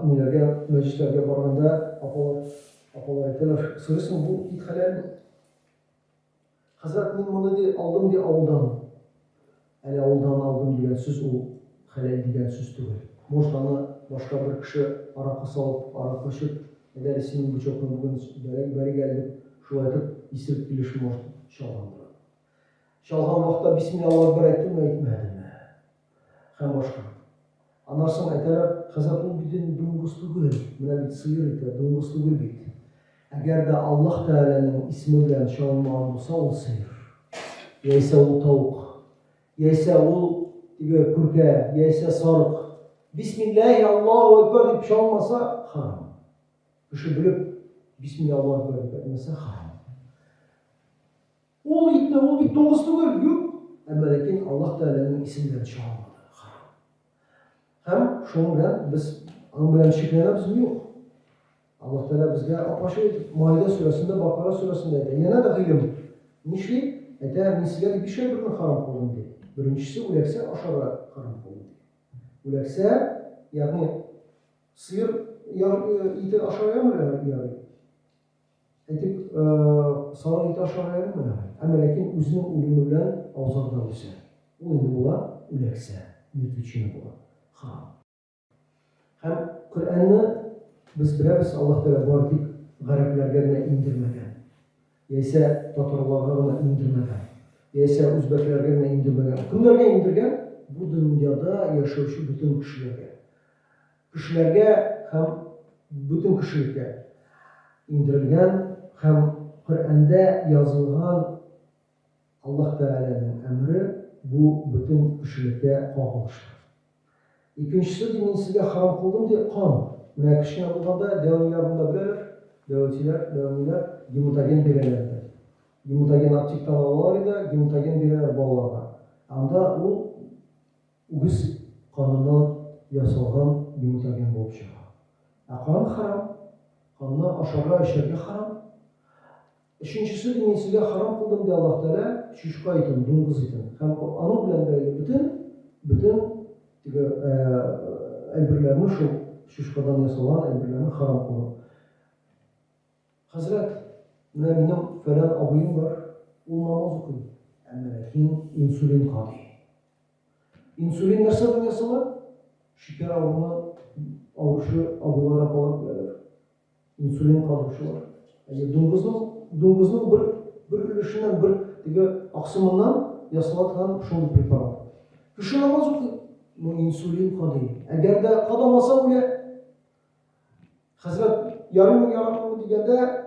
ниләргә, мәҗлесләргә барганда апалар әйтәләр, сорыйсың, бу ит хәләлме? Хәзрәт, мин моны алдым авылдан. Әле авылдан алдым дигән сүз ул хәләл дигән сүз түгел. Может, аны башка бер кеше аракы салып, аракы эчеп, әгәр синең бычакны бүген бәрі gəldi, шулай итеп исереп килеш может чалгандыр. Чалган вакытта бисмиллаһ бер әйттемме, әйтмәдемме? Һәм башка. Аннан соң әйтәләр, хәзрәт, ул бит дуңгыз түгел, менә бит сыер ите, дуңгыз түгел бит. Әгәр дә Аллаһ Тәаләнең исеме белән чалынмаган булса, ул сыер. Яисә ул тауык, яисә ул күркә, яисә сарык. Бисмиллаһи Аллаһу акбар дип чалмаса, харам. Кеше белеп, бисмиллаһи Аллаһу акбар дип әйтмәсә, харам. Ул итне, ул бит дуңгыз түгел, юк. Әмма ләкин Аллаһ Тәаләнең исеме белән чалынмады, харам. Һәм шуның белән без аның белән шикләнәбезме, юк. Аллаһ Тәала безгә апашы Маида сүрәсендә, Бакара сүрәсендә әйтә. Яна да гыйлем. Нишли? Әйтә, мин сезгә биш берне харам кылдым ди. Беренчесе үләксә ашарга харам кылдым. Үләксә, ягъни сыер ите ашарга ярый. Әйтик, сарык ите ашарга ярый. Әмма ләкин үзенең үлеме белән авызларда үсә. Ул инде була үләксә, мертвечина була. Харам. Һәм Коръәнне biz biliriz, Allah Teala bu artık Gariplerge gene indirmeden, yaysa Tatarlarga gene indirmeden, yaysa Uzbeklerge gene indirmeden. Kimlerge indirgen? Bu dünyada yaşayışı bütün kişilerge. Kişilerge hem bütün kişilikte indirilgen, hem Kur'an'da yazılgan Allah Teala'nın emri bu bütün kişilikte kağılmıştır. İkincisi demin size haram kıldım diye kan. Менә кечкенә булганда дәвамилар бunda беләләр, дәвамилар гематоген бирәләр. Гематоген аптектан алалар иде, гематоген бирәләр балаларга. Анда ул үгез каныннан ясалган гематоген булып чыга. Кан харам, канны ашарга, эчәргә харам. Өченчесе дигән сезгә харам кылдым ди Аллаһ Тәала, шушка итен, дуңгыз итен. Һәм аның белән бәйле бүтән әйберләрне шул şuşkadan yasalan elbirlerini haram kılın. Hazret, benim falan abim var, o namaz okuyor. Ama lakin insülin kadı. İnsülin nasıl yasalar? Şeker avuşu abılara falan verir. İnsülin kadrışı var. Yani duңgızın bir ülüşünden, bir aksımından yasalan şunu preparat. Kişi namaz okuyor. Bu insülin kadı. Eğer de kadamasa bile Hazret yarım degende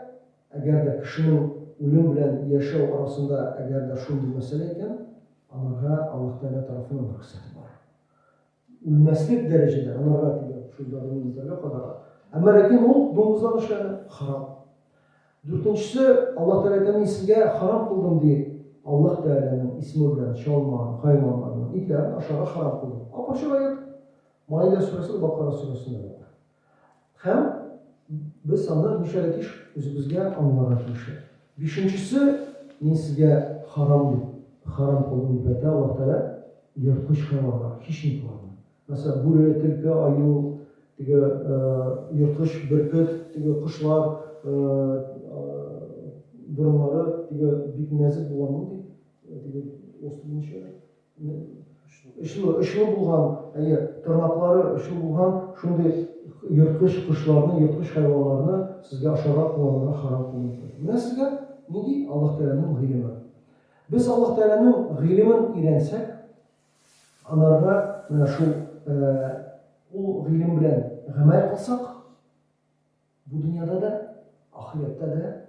eğer de kişinin ölüm bilen yaşaw arasında eğer de şunday mesele iken onlarga Allah Teala tarafından ruhsatı var. Ölmeslik derecede onlarga şunlardan izlerge kadar. Ama lakin o duңgızdan işleni haram. Dörtüncüsü Allah Teala'dan sizge haram kıldım diye Allah Teala'nın ismi bilen çalmayan hayvanlarının itlerini aşağı haram kıldım. Apaçık ayet Maide suresi, Bakara suresinde var. Hem biz sanır nişaret iş özümüzge anlaratmışız. Beşincisi, men sizge haram kıldım diye Allah Teala yırtmış hayvanlar, hiçlik var. Mesela buraya tilki, ayu, yırtmış bürküt, kuşlar, burunları bik nazik bulanı diye ostudun şöyle. Işlı bulgan, tırnakları ışlı bulgan, şunday yırtmış kuşlarını, yırtmış hayvanlarını sizge aşağı kullanmaya haram kılın. Mene sizge ne deyip? Allah Teala'nın gılimi. Biz Allah Teala'nın gılimin öğrensek, onlarga şu o gılim bilen amel kılsak, bu dünyada da, ahirette de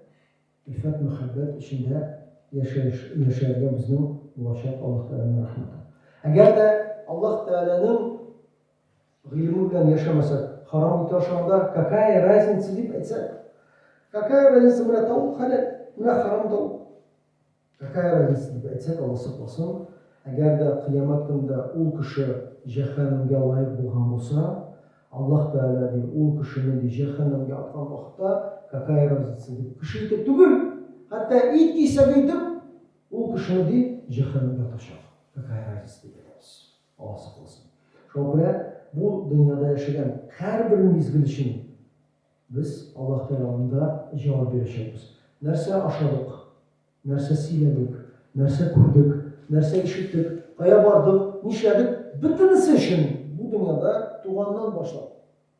ilfet, muhabbet içinde yaşayacak bizim ulaşak Allah Teala'nın rahmeti. Eğer de Allah Teala'nın gılimi bilen yaşamasak, haram itaşanda kakaya razniцы deyip etsek, kakaya razniцы mene tavuk halal, mene haram tavuk. Kakaya razniцы deyip etsek Allah saklasın. Eğer de kıyamet günde ol kişi cehennemge layık bulgan olsa, Allah Teala deyip ol kişini de cehennemge atkan vakitte kakaya razniцы deyip kişi ite tügül, Hatta it kiysa kıytıp o kişini de cehennemge taşar. Какая разница deyiliriz. Allah saklasın. Şuna göre bu dünyada yaşayan her bir mezgil için biz Allah Teala'nda cevap vereceğiz. Nerse aşadık, nerse siledik, nerse kurduk, nerse işittik, kaya bardık, nişledik, bütünüsü için bu dünyada doğandan başlayıp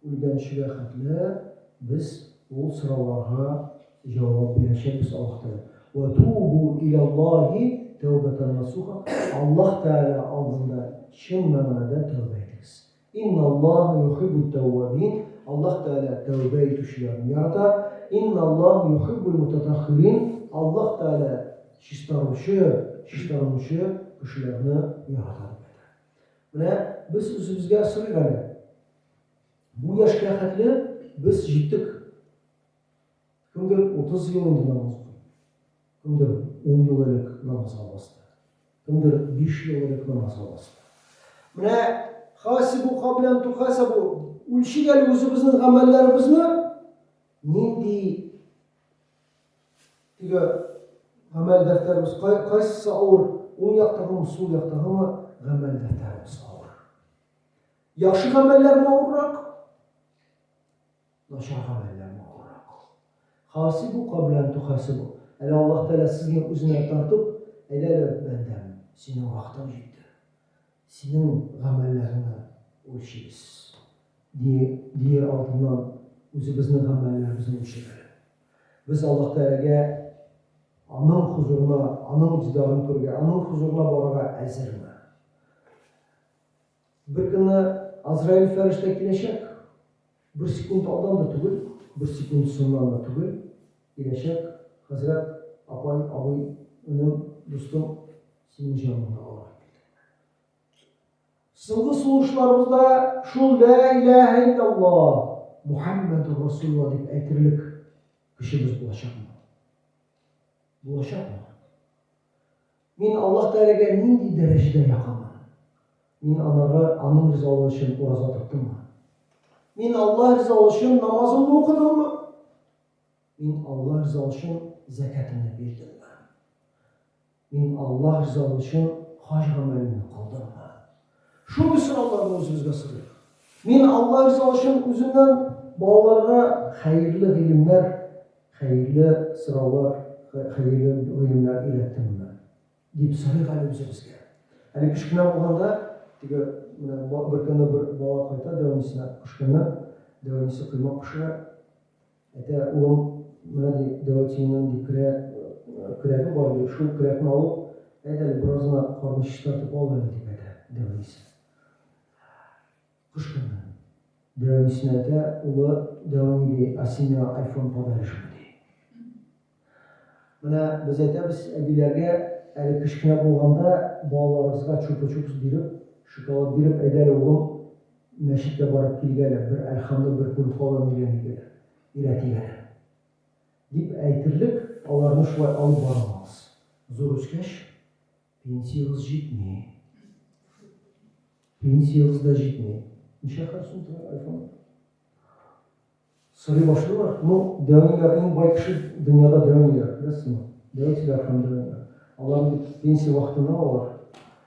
ölgençiğe kadar biz o sıralara cevap vereceğiz Allah Teala. وَتُوبُوا إِلَى اللّٰهِ تَوْبَةً نَصُوحًا Allah Teala aldığında çin manada tövbe ederiz. İnna Allah yuhibbut tevvabin. Allah Teala tövbe etişlerini yaratar. İnna Allah yuhibbul mutatahhirin. Allah Teala şiştarmışı kişilerini yaratar. Buna biz özümüzge sığırız. Bu yaşka kadar biz gittik. Kimdir 30 yıl önce namaz kıldı. Kimdir 10 yıl elek namaza bastı. Kimdir 5 yıl elek namaza bastı. Buna hasibu qablen tuhasabu. Ulşi gel özümüzün amellerimizni nindi amel defterimiz qaysi ağır, o'ng yoqdagimi, sol yoqdagimi amel defterimiz ağır. Yaxshi amellermi ağırroq? Noshir amellermi ağırroq? Hasibu qablen tuhasibu. Hali Allah Teala sizga o'zini tortib, aytadi bandam, sening vaqtin yetdi. Sening amellerini o'lchaymiz. Diye altından o'zi bizning amellerimizni o'lchaydi. Biz Allah Teala'ga Anın huzuruna, anın icdarını ko'rga, anın huzuruna borga azirmi? Bir kuni Azrail farishta kelajak. Bir sekund oldin da tugul, bir sekund so'ndan da tugul. Kelajak, Hazrat apay, aboy, unim, do'stim, sening joningni olib. Sizning so'zlarimizda shu la ilaha illalloh Muhammadur Rasululloh deb aytirilik kishimiz bo'lishadi. Bulaşakmı? Min Allah Teala'ga nindi derecede yakınım. Min anın rızalığı için oraza tuttum mu? Min Allah rızalığı için namazımı okudum mu? Min Allah rızalığı için zekatını verdim mi? Min Allah rızalığı için hac amelini kıldım mı? Şu bütün Allah'ın özümüzde sırrı. Min Allah rızalığı için özünden bağlarına hayırlı ilimler, hayırlı sıralar, hayırlı oyunlar ilettim mi? Deyip soruyor bize bizga. Yani kışkına olganda, bir kunda bir bala qayta devamlısına kışkına, devamlısı kıymak kışı. Ete oğlum, bana devatçının küreki vardı. Şu kürekini alıp, ete birazına karnı şiştartıp al beni deyip ete devamlısı. Kışkına. Devamlısına ete, oğlu devamlı asimya iPhone paylaşımı. Mana biz aytamiz, abilarga hali kishkina bo'lganda bolalarimizga cho'pa-cho'p berib, shokolad berib, aytadi o'g'lim, masjidga borib kelganlar, bir alhamdu bir pul qo'ldan berganlar, iratinglar. Deb aytirlik, ularni shulay olib boramiz. Zo'r o'chkash, pensiyangiz yetmaydi. Pensiyangizda yetmaydi. Necha qarsin iPhone? Soruyu başlıyorlar. Bu devamlılar en bay kişi dünyada devamlılar. Bilasizmi? Devletçiler hem devamlılar. Allah'ın bir pensiya vaxtında var.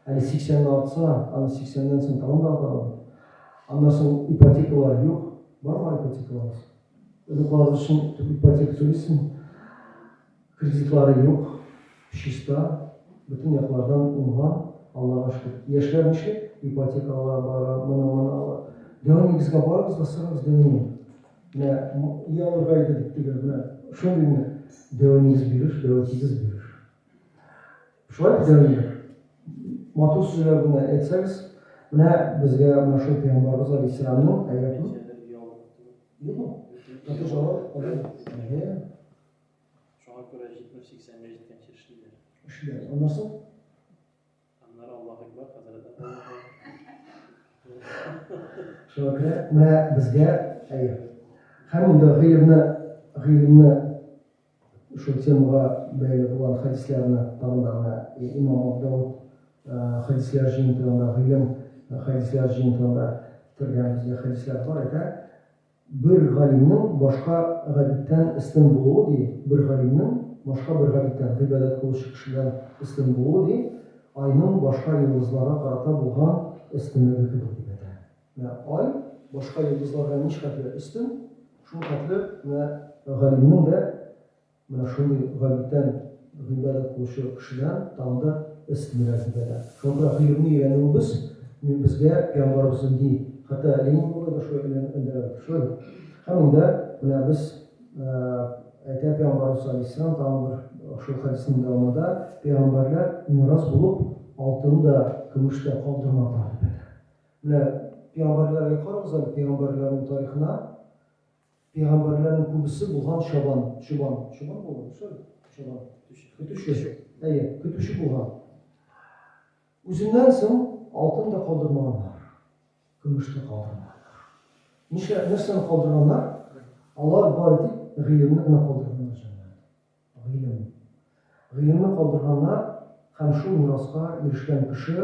Yani 80'den artsa, hani 80'den sonra tamam da alalım. Ondan sonra ipotekalar yok. Var mı ipotekalar? Çocuklar için ipotek söylesin. Kreditleri yok. Şista. Bütün yaklardan umhan. Allah'a şükür. Yaşlar nişi? İpotekalar var, mana. Devamlı bizga barımız da sıramız devamlı. İyi olurgaydı diktiler. Şöyle devamınız bilir, devamınız bilir. Şöyle devamlar. Matur sözler buna etseniz, buna bizge şu Peygamberimiz Aleyhisselam'ın ayetini yok mu? Matur cevap alıyor. Şuna göre 70-80 yaşından çeşitliler. İşler, anlarsın? Onlar Allah'a ekber Hazretleri. Şuna göre buna bizge ayet. Hem de gıylimni şu temaga beyli olan hadislerini tanımlarına İmam Abu Davud hadisler jiyintig'ida, gıylim hadisler jiyintig'ida turgan bizga hadislar bor edi. Bir g'alimning boshqa g'alibdan istin bo'luvi deydi. Bir g'alimning başka bir g'ayridan g'iybat qilish kishidan ustun bo'ldi ayning boshqa yulduzlarga qarata bo'lgan ustunligi deb aytadi. Ay boshqa yulduzlarga nishqatli ustun, shu qatli g'aybning da mana shunday g'ayridan g'iybat qilish kishidan tanda ustunroq deb aytadi. Shunda g'aybni o'rganib bizga payg'ambarimizning hatta Lenin bo'ladi shu hamda biz Peygamberimiz Aleyhisselam tam şu hadisinin devamında peygamberler miras bulup altını da gümüş de kaldırmadılar dedi. Peygamberlerle kararız peygamberlerin tarihine peygamberlerin kubisi bulan Şaban mı olur? Şaban. Kütüşü bulan. Üzümden son altını da kaldırmayanlar. Gümüş de kaldırmayanlar. Nasıl kaldırmayanlar? Allah ibaret g'iylimni qoldirganlar g'iylimni qoldirganlar ham shu mirosga erishgan kishi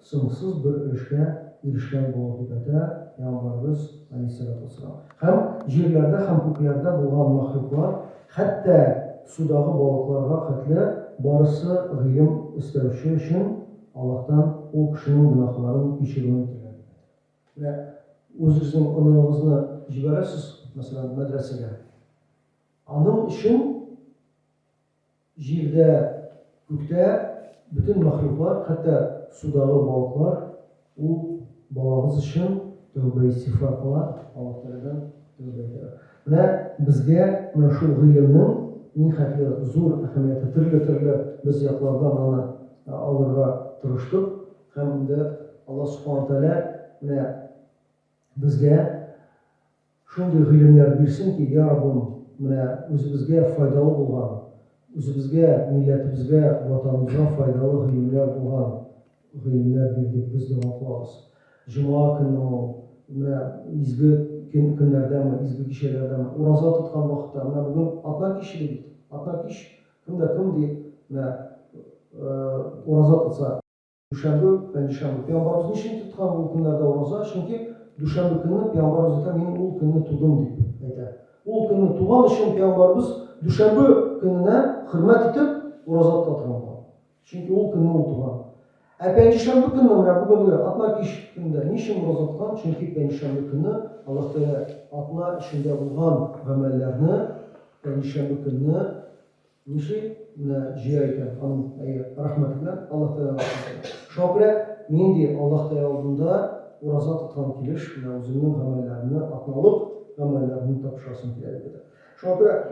so'ngsiz bir erishga erishgan bo'ldi dedi Peygamberimiz Aleyhisselatü Vesselam. Ham yerlarda ham ko'klarda bo'lgan maxluqlar hatto sudagi baliqlarga qatli borisi g'iylim istavishi uchun Allohdan u kishining gunohlarini kechirishini tiladi. Va o'zingizning onangizni jibarasiz masalan madrasaga. Onun için yerde, gökte bütün mahluklar, hatta sudağı balıklar o balığız için tövbe istiğfar kılar, Allah Teala'dan tövbe eder. Ve bizge şu g'iylimning nihatli zor ahamiyati türlü biz yaklardan ona alırga tırıştık. Hem de Allah Subhanahu Teala bizge shunday g'iylimlar bersin ki, ya Rabbim o'zimizga foydali bo'lgan, o'zimizga, millatimizga, vatanimizga foydali g'iylimlar bo'lgan g'iylimlar berdik biz duo qilamiz. Juma kuni izgi kunlardami, izgi kishilardami, ro'za tutgan vaqtda, bugun 60 kishi deydi. 60 kishi kimda kim deydi, ro'za tutsa, dushanba, payshanba, payg'ambarimiz nechun tutgan bu kunlarda ro'za? Chunki dushanba kuni payg'ambarimiz men u kunni tutdim deb aytadi. O günü tuğan için Peygamberimiz Düşenbe gününe hürmet edip urazat tutgan. Çünkü o günü o tuğan. Pençşembe günü bugün 60 kişi günde niçin urazat tutgan? Çünkü Pençşembe günü Allah Teala atma içinde bulgan amellerini Pençşembe günü niçin cihayken onun rahmetiyle Allah Teala şöyle mindi Allah Teala aldığında urazat tutgan kiliş özünün amellerini atmalık amellerini tapışasını diledi. Şuna göre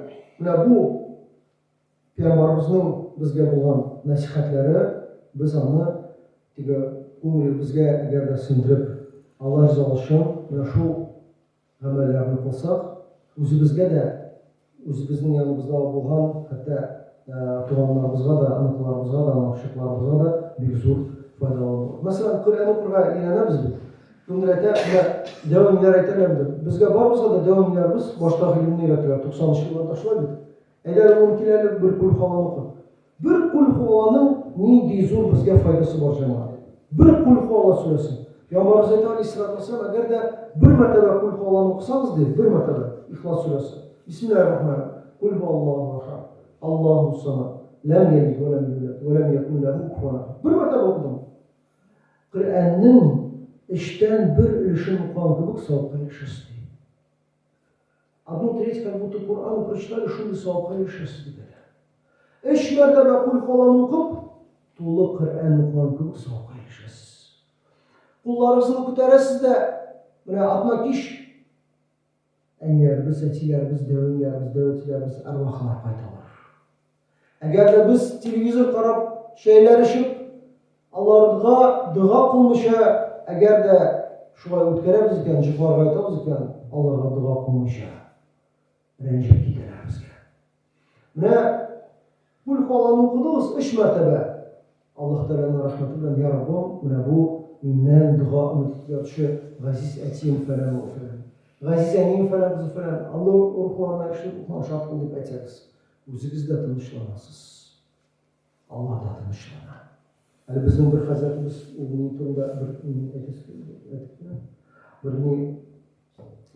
bu Peygamberimizin bizge olan nasihatleri biz onu bizge eğer de sindirip Allah rızası için şu amellerini kılsak özümüzge de özümüzün yanımızda olan hatta tuğanlarımızga da, anıklarımızga da, anakşıklarımızga da bir zor faydalı olur. Mesela Kur'an-ı Kur'an'a inanırız biz. Günlerde devamlar aytırlardı. Bizge barımızda da devamlarımız başta g'iylimni öğrettiler. 90'lı yıllarda şulaydı. Eğer onunkilerle bir kul havanı oku. Bir kul havanın neydi zor bizge faydası var cemaat. Bir kul havanı söylesin. Peygamberimiz Aleyhisselatü Vesselam eğer de bir mertebe kul havanı okusanız değil, bir mertebe İhlas söylesin. Bismillahirrahmanirrahim. Kul huvallahu ahad. Allahu samad. Lem yelid ve lem yulad ve lem yekun lehu kufuven ahad. Bir mertebe okudum. Kur'an'ın işten bir ilişim kankılık savka yaşası değil. Одну треть как будто Kur'an'ı прочитали, şunu savka yaşası dedi. Eş mertebe kul falan okup, tuğlu Kur'an'ı kankılık savka yaşası. Kullarınızı okutarasız da, böyle 60 kişi, enlerimiz, etilerimiz, devletlerimiz, ervahlar kaydalar. Eğer de biz televizyon karab şeyler işip, Allah'a dua kılmışa, eğer de şurayı ötkərəmiz ikən, cıqlar qaytamız ikən, Allah'a dua qılmışa, rəncib giderəmiz ikən. Və kul falanı okudunuz, 3 mərtəbə. Allah Teala'nın rahmetiyle ya Rabbim, bu mindən dua ümidiyatçı, Gaziz Ətim falan o falan. Gaziz Ənim falan kızı falan. Allah ruhlarına işləyib, ruhlarına şart qılıb ətəriz. Özünüz də tanışlanasınız. Allah da tanışlanar. Yani bizim bir hazretimiz bunun turunda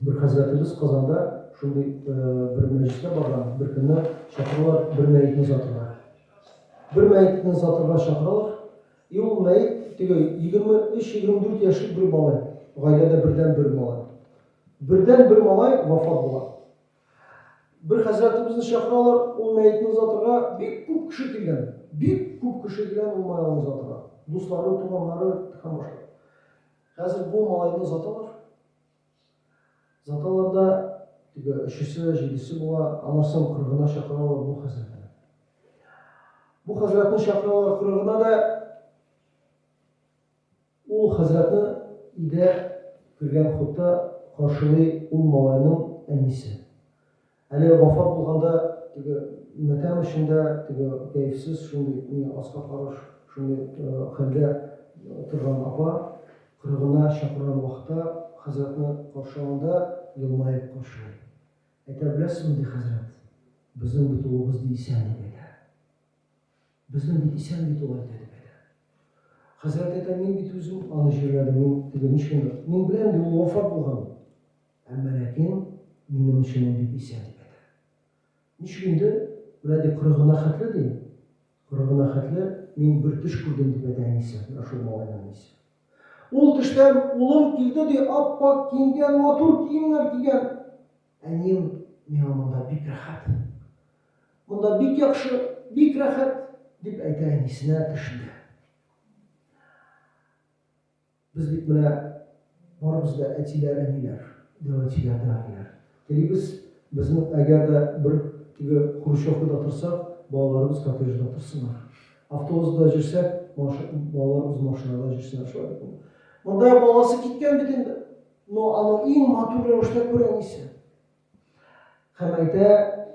bir hazretimiz Kazanda шундый bir мәҗлескә барган, bir көнне чакыралар bir мәетне озатырга. Bir мәетне озатырга чакыралар. И ул мәет теге 23-24 яшьлек bir малай. Гаиләдә бердән bir малай. Бердән bir малай вафат була. Bir хәзрәтебезне чакыралар, ул мәетне озатырга бик күп кеше килгән. Бик күп кеше килгән ул малайны озатырга. Дуслары, туганнары һәм башка. Хәзер бу малайны озаталар. Озаталарда теге 3-се, 7-се була, анасын кыргына чакыралар бу хәзрәтне. Бу хәзрәтне чакыралар кыргына да ул хәзрәтне иде кергән хутта каршылый ул малайның әнисе. Әле вафат булганда теге мәтәм эчендә теге кәефсез шундый аска караш шундый хәлдә торган апа кыргына чакырган вакытта хәзрәтне каршыланда елмаеп каршылый. Әйтә беләсезме ди хәзрәт, безнең бит улыбыз ди исән дип әйтә. Безнең бит исән бит ул әйтә дип әйтә. Хәзрәт әйтә, мин бит үзем аны җирләдем, мин теге ничек мин беләм ди ул вафат булган. Әмма ләкин минем өчен ул бит исән дип әйтә. Ничек инде менә ди кыргына хәтле ди. Кыргына хәтле мин бер төш күрдем дип әйтә әнисе, шул малайның әнисе. Ул төштән улым килде ди, аппак киенгән, матур киемнәр кигән. Әнием миңа монда бик рәхәт. Монда бик яхшы, бик рәхәт дип әйтә әнисенә төшендә. Без бит менә барыбыз да әтиләр, әниләр, дәүәтиләр, дәгъиләр. Телибез безнең әгәр дә бер теге хрущевкада торсак, балаларыбыз коттеджда торсыннар. Автобуста жүрсәк, балаларыбыз машинада жүрсеннәр шулай. Монда баласы киткән бит инде. Но аның иң матур рәвештә күрә әнисе. Һәм әйтә,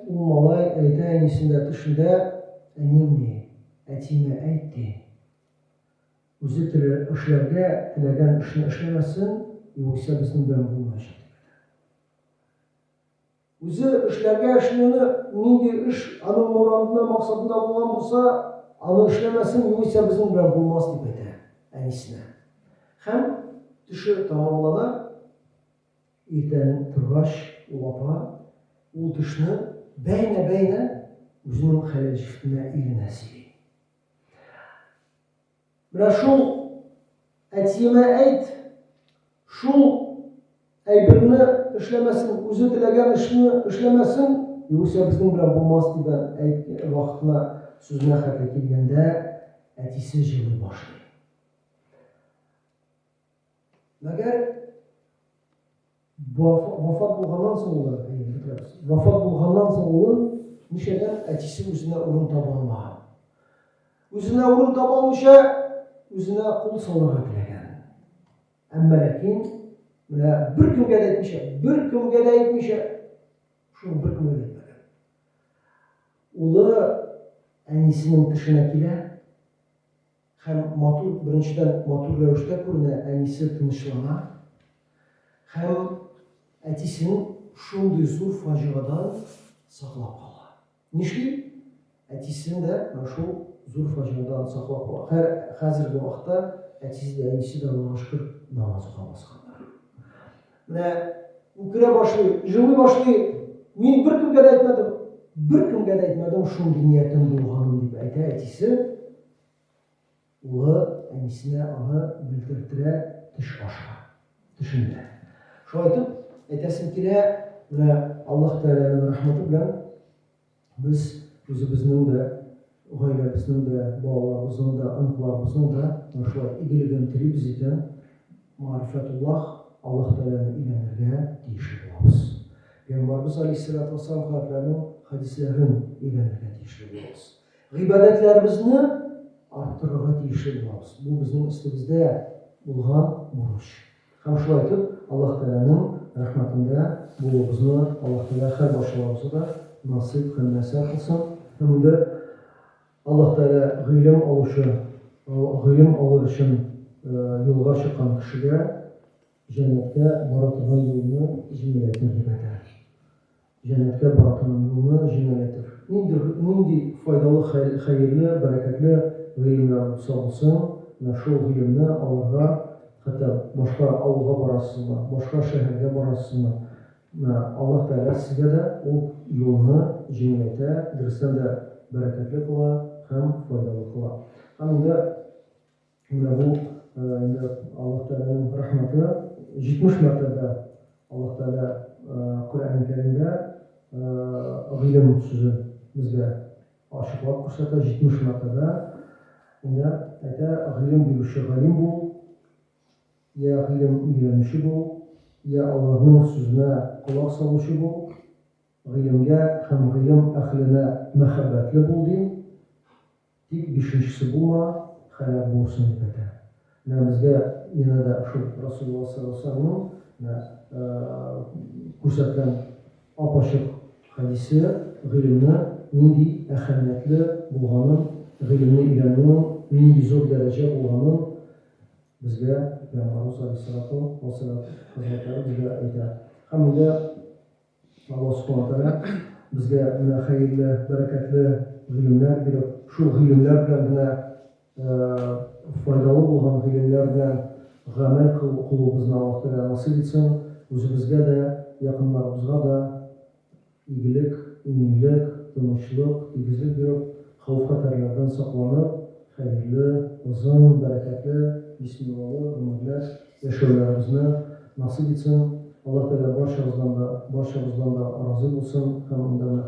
ул малай әйтә әнисенә төшендә, әним ди, әтимә әйт ди. Үзе эшләргә теләгән эшне эшләмәсен, юкса безнең белән булмаячак. Үзе эшләргә эшне нинди эш аның морадында, максатында булган булса, аны эшләмәсен, юкса безнең белән булмас дип әйтә әнисенә. Һәм төше тамамлана, иртән торгач ул апа ул төшне бәйнә-бәйнә үзенең хәләл җифтенә иренә сөйли. Менә шул әтимә әйт, шул әйберне эшләмәсен, үзе теләгән эшне эшләмәсен, юкса безнең белән булмас дигән вакытына сүзенә хәтле килгәндә әтисе җырлый башлый. Мәгәр вафат булганнан соң ул ничәдән әтисе үзенә урын таба алмаган. Үзенә урын таба алмыйча, үзенә кул салырга теләгән. Әмма ләкин менә бер кемгә дә әйтмичә, шул бер кемгә дә әйтмәгән. Улы әнисенең төшенә килә һәм беренчедән матур рәвештә күренә, әнисе тынычлана һәм әтисен шундый зур фаҗигадан саклап кала. Нишли? Әтисен дә шул зур фаҗигадан саклап кала. Хәзерге вакытта әтисе дә, әнисе дә Аллаһка шөкер намаз укый башлаганнар. Менә үкерә башлый, җырлый башлый. Мин бер кемгә дә әйтмәдем, шундый ниятем булганын дип әйтә әтисе. Улы әнисенә аны белдертерә төш аша, төшендә. Шулай итеп, әйтәсем килә, менә Аллаһ Тәгаләнең рәхмәте белән без үзебезнең дә, гаиләбезнең дә, балаларыбызның да, онукларыбызның да шулай игелеген телибез икән, марифатуллаһ, Аллаһ Тәгаләне өйрәнергә тиешле булабыз. Пәйгамбәрбез алейһиссалату вассалам хәдисләрен өйрәнергә тиешле булабыз. Гыйбадәтләребезне арттырырга тиешле булабыз. Бу безнең өстебездә булган бурыч. Һәм шулай итеп, Аллаһ Тәгаләнең рәхмәтендә булуыбызны Аллаһ Тәгалә һәр башларыбызга да насыйп һәм нәсәп кылсын. Һәм дә Аллаһ Тәгалә гыйлем алыр өчен юлга чыккан кешегә җәннәткә бара торган юлны җиңеләйтер дип әйтә. Җәннәткә бара торган юлны җиңеләйтер. Нинди файдалы, хәерле, бәрәкәтле гыйлемнәр булсын, шул гыйлемне алырга, хәтта башка авылга барасызмы, башка шәһәргә барасызмы, Allah Teala sizge de o yolunu cemiyete, dersten de bereketli kıla, hem faydalı kıla. Hem de bu Allah Teala'nın rahmeti 70 mertebe Allah Teala Kur'an-ı Kerim'de ilim sözü bizge aşıklap ko'rsata 70 mertebe. Unda ilim bilişi ilim bu, ya ilim öğrenişi bu, ya Allah'ın sözüne kulak salışı bu, ilimge hem ilim ehline mehabbetli buldu. Tek beşincisi bulma, halak bulsun dipete. Bizge yine de şu Resulullah sallallahu aleyhi ve sellem'in ko'rsatgan apaçık hadisi ilimni nindi ahamiyatli bo'lganin, ilimni o'rganishning nindi zo'r daraja bo'lganin bizga Payg'ambarimiz alayhissalatu vassalom hazratlari bizga aytadi. Hamda Alloh subhanahu va taolo bizga xayrli, barakatli ilimlar berib, shu ilimlar bilan foydali bo'lgan ilimlar bilan amal qilishimizni Alloh taolo nasib etsin. O'zimizga da, yaqinlarimizga da iyilik, immonlik, tinchlik, tegizlik berib, xavf-xatarlardan saqlanib, xayrli, uzun, barakatli, bismillohli umrlar yaşalarımızı nasip etsin. Allah Teala barşamızdan da razı olsun. Hem ondan da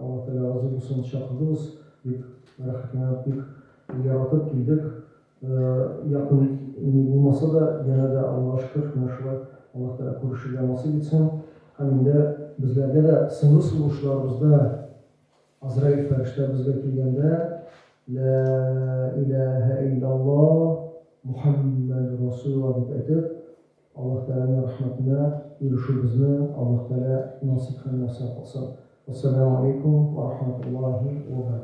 Allah Teala razı olsun. Şakırdığımız büyük rahmetine büyük yaratıp girdik. Yakın olmasa da gene de Allah'a şükür. Allah Teala kuruşuyla nasip etsin. Hem de bizlerde de sınır sınırlarımızda Azrail ferişte bizge kelgende La ilahe illallah Muhammed Resulullah deb aytib, Alloh taolaning rahmatine erishishimizni Alloh taolo nasib qilsin. Assalomu alaykum va rahmatullohi va barakatuh.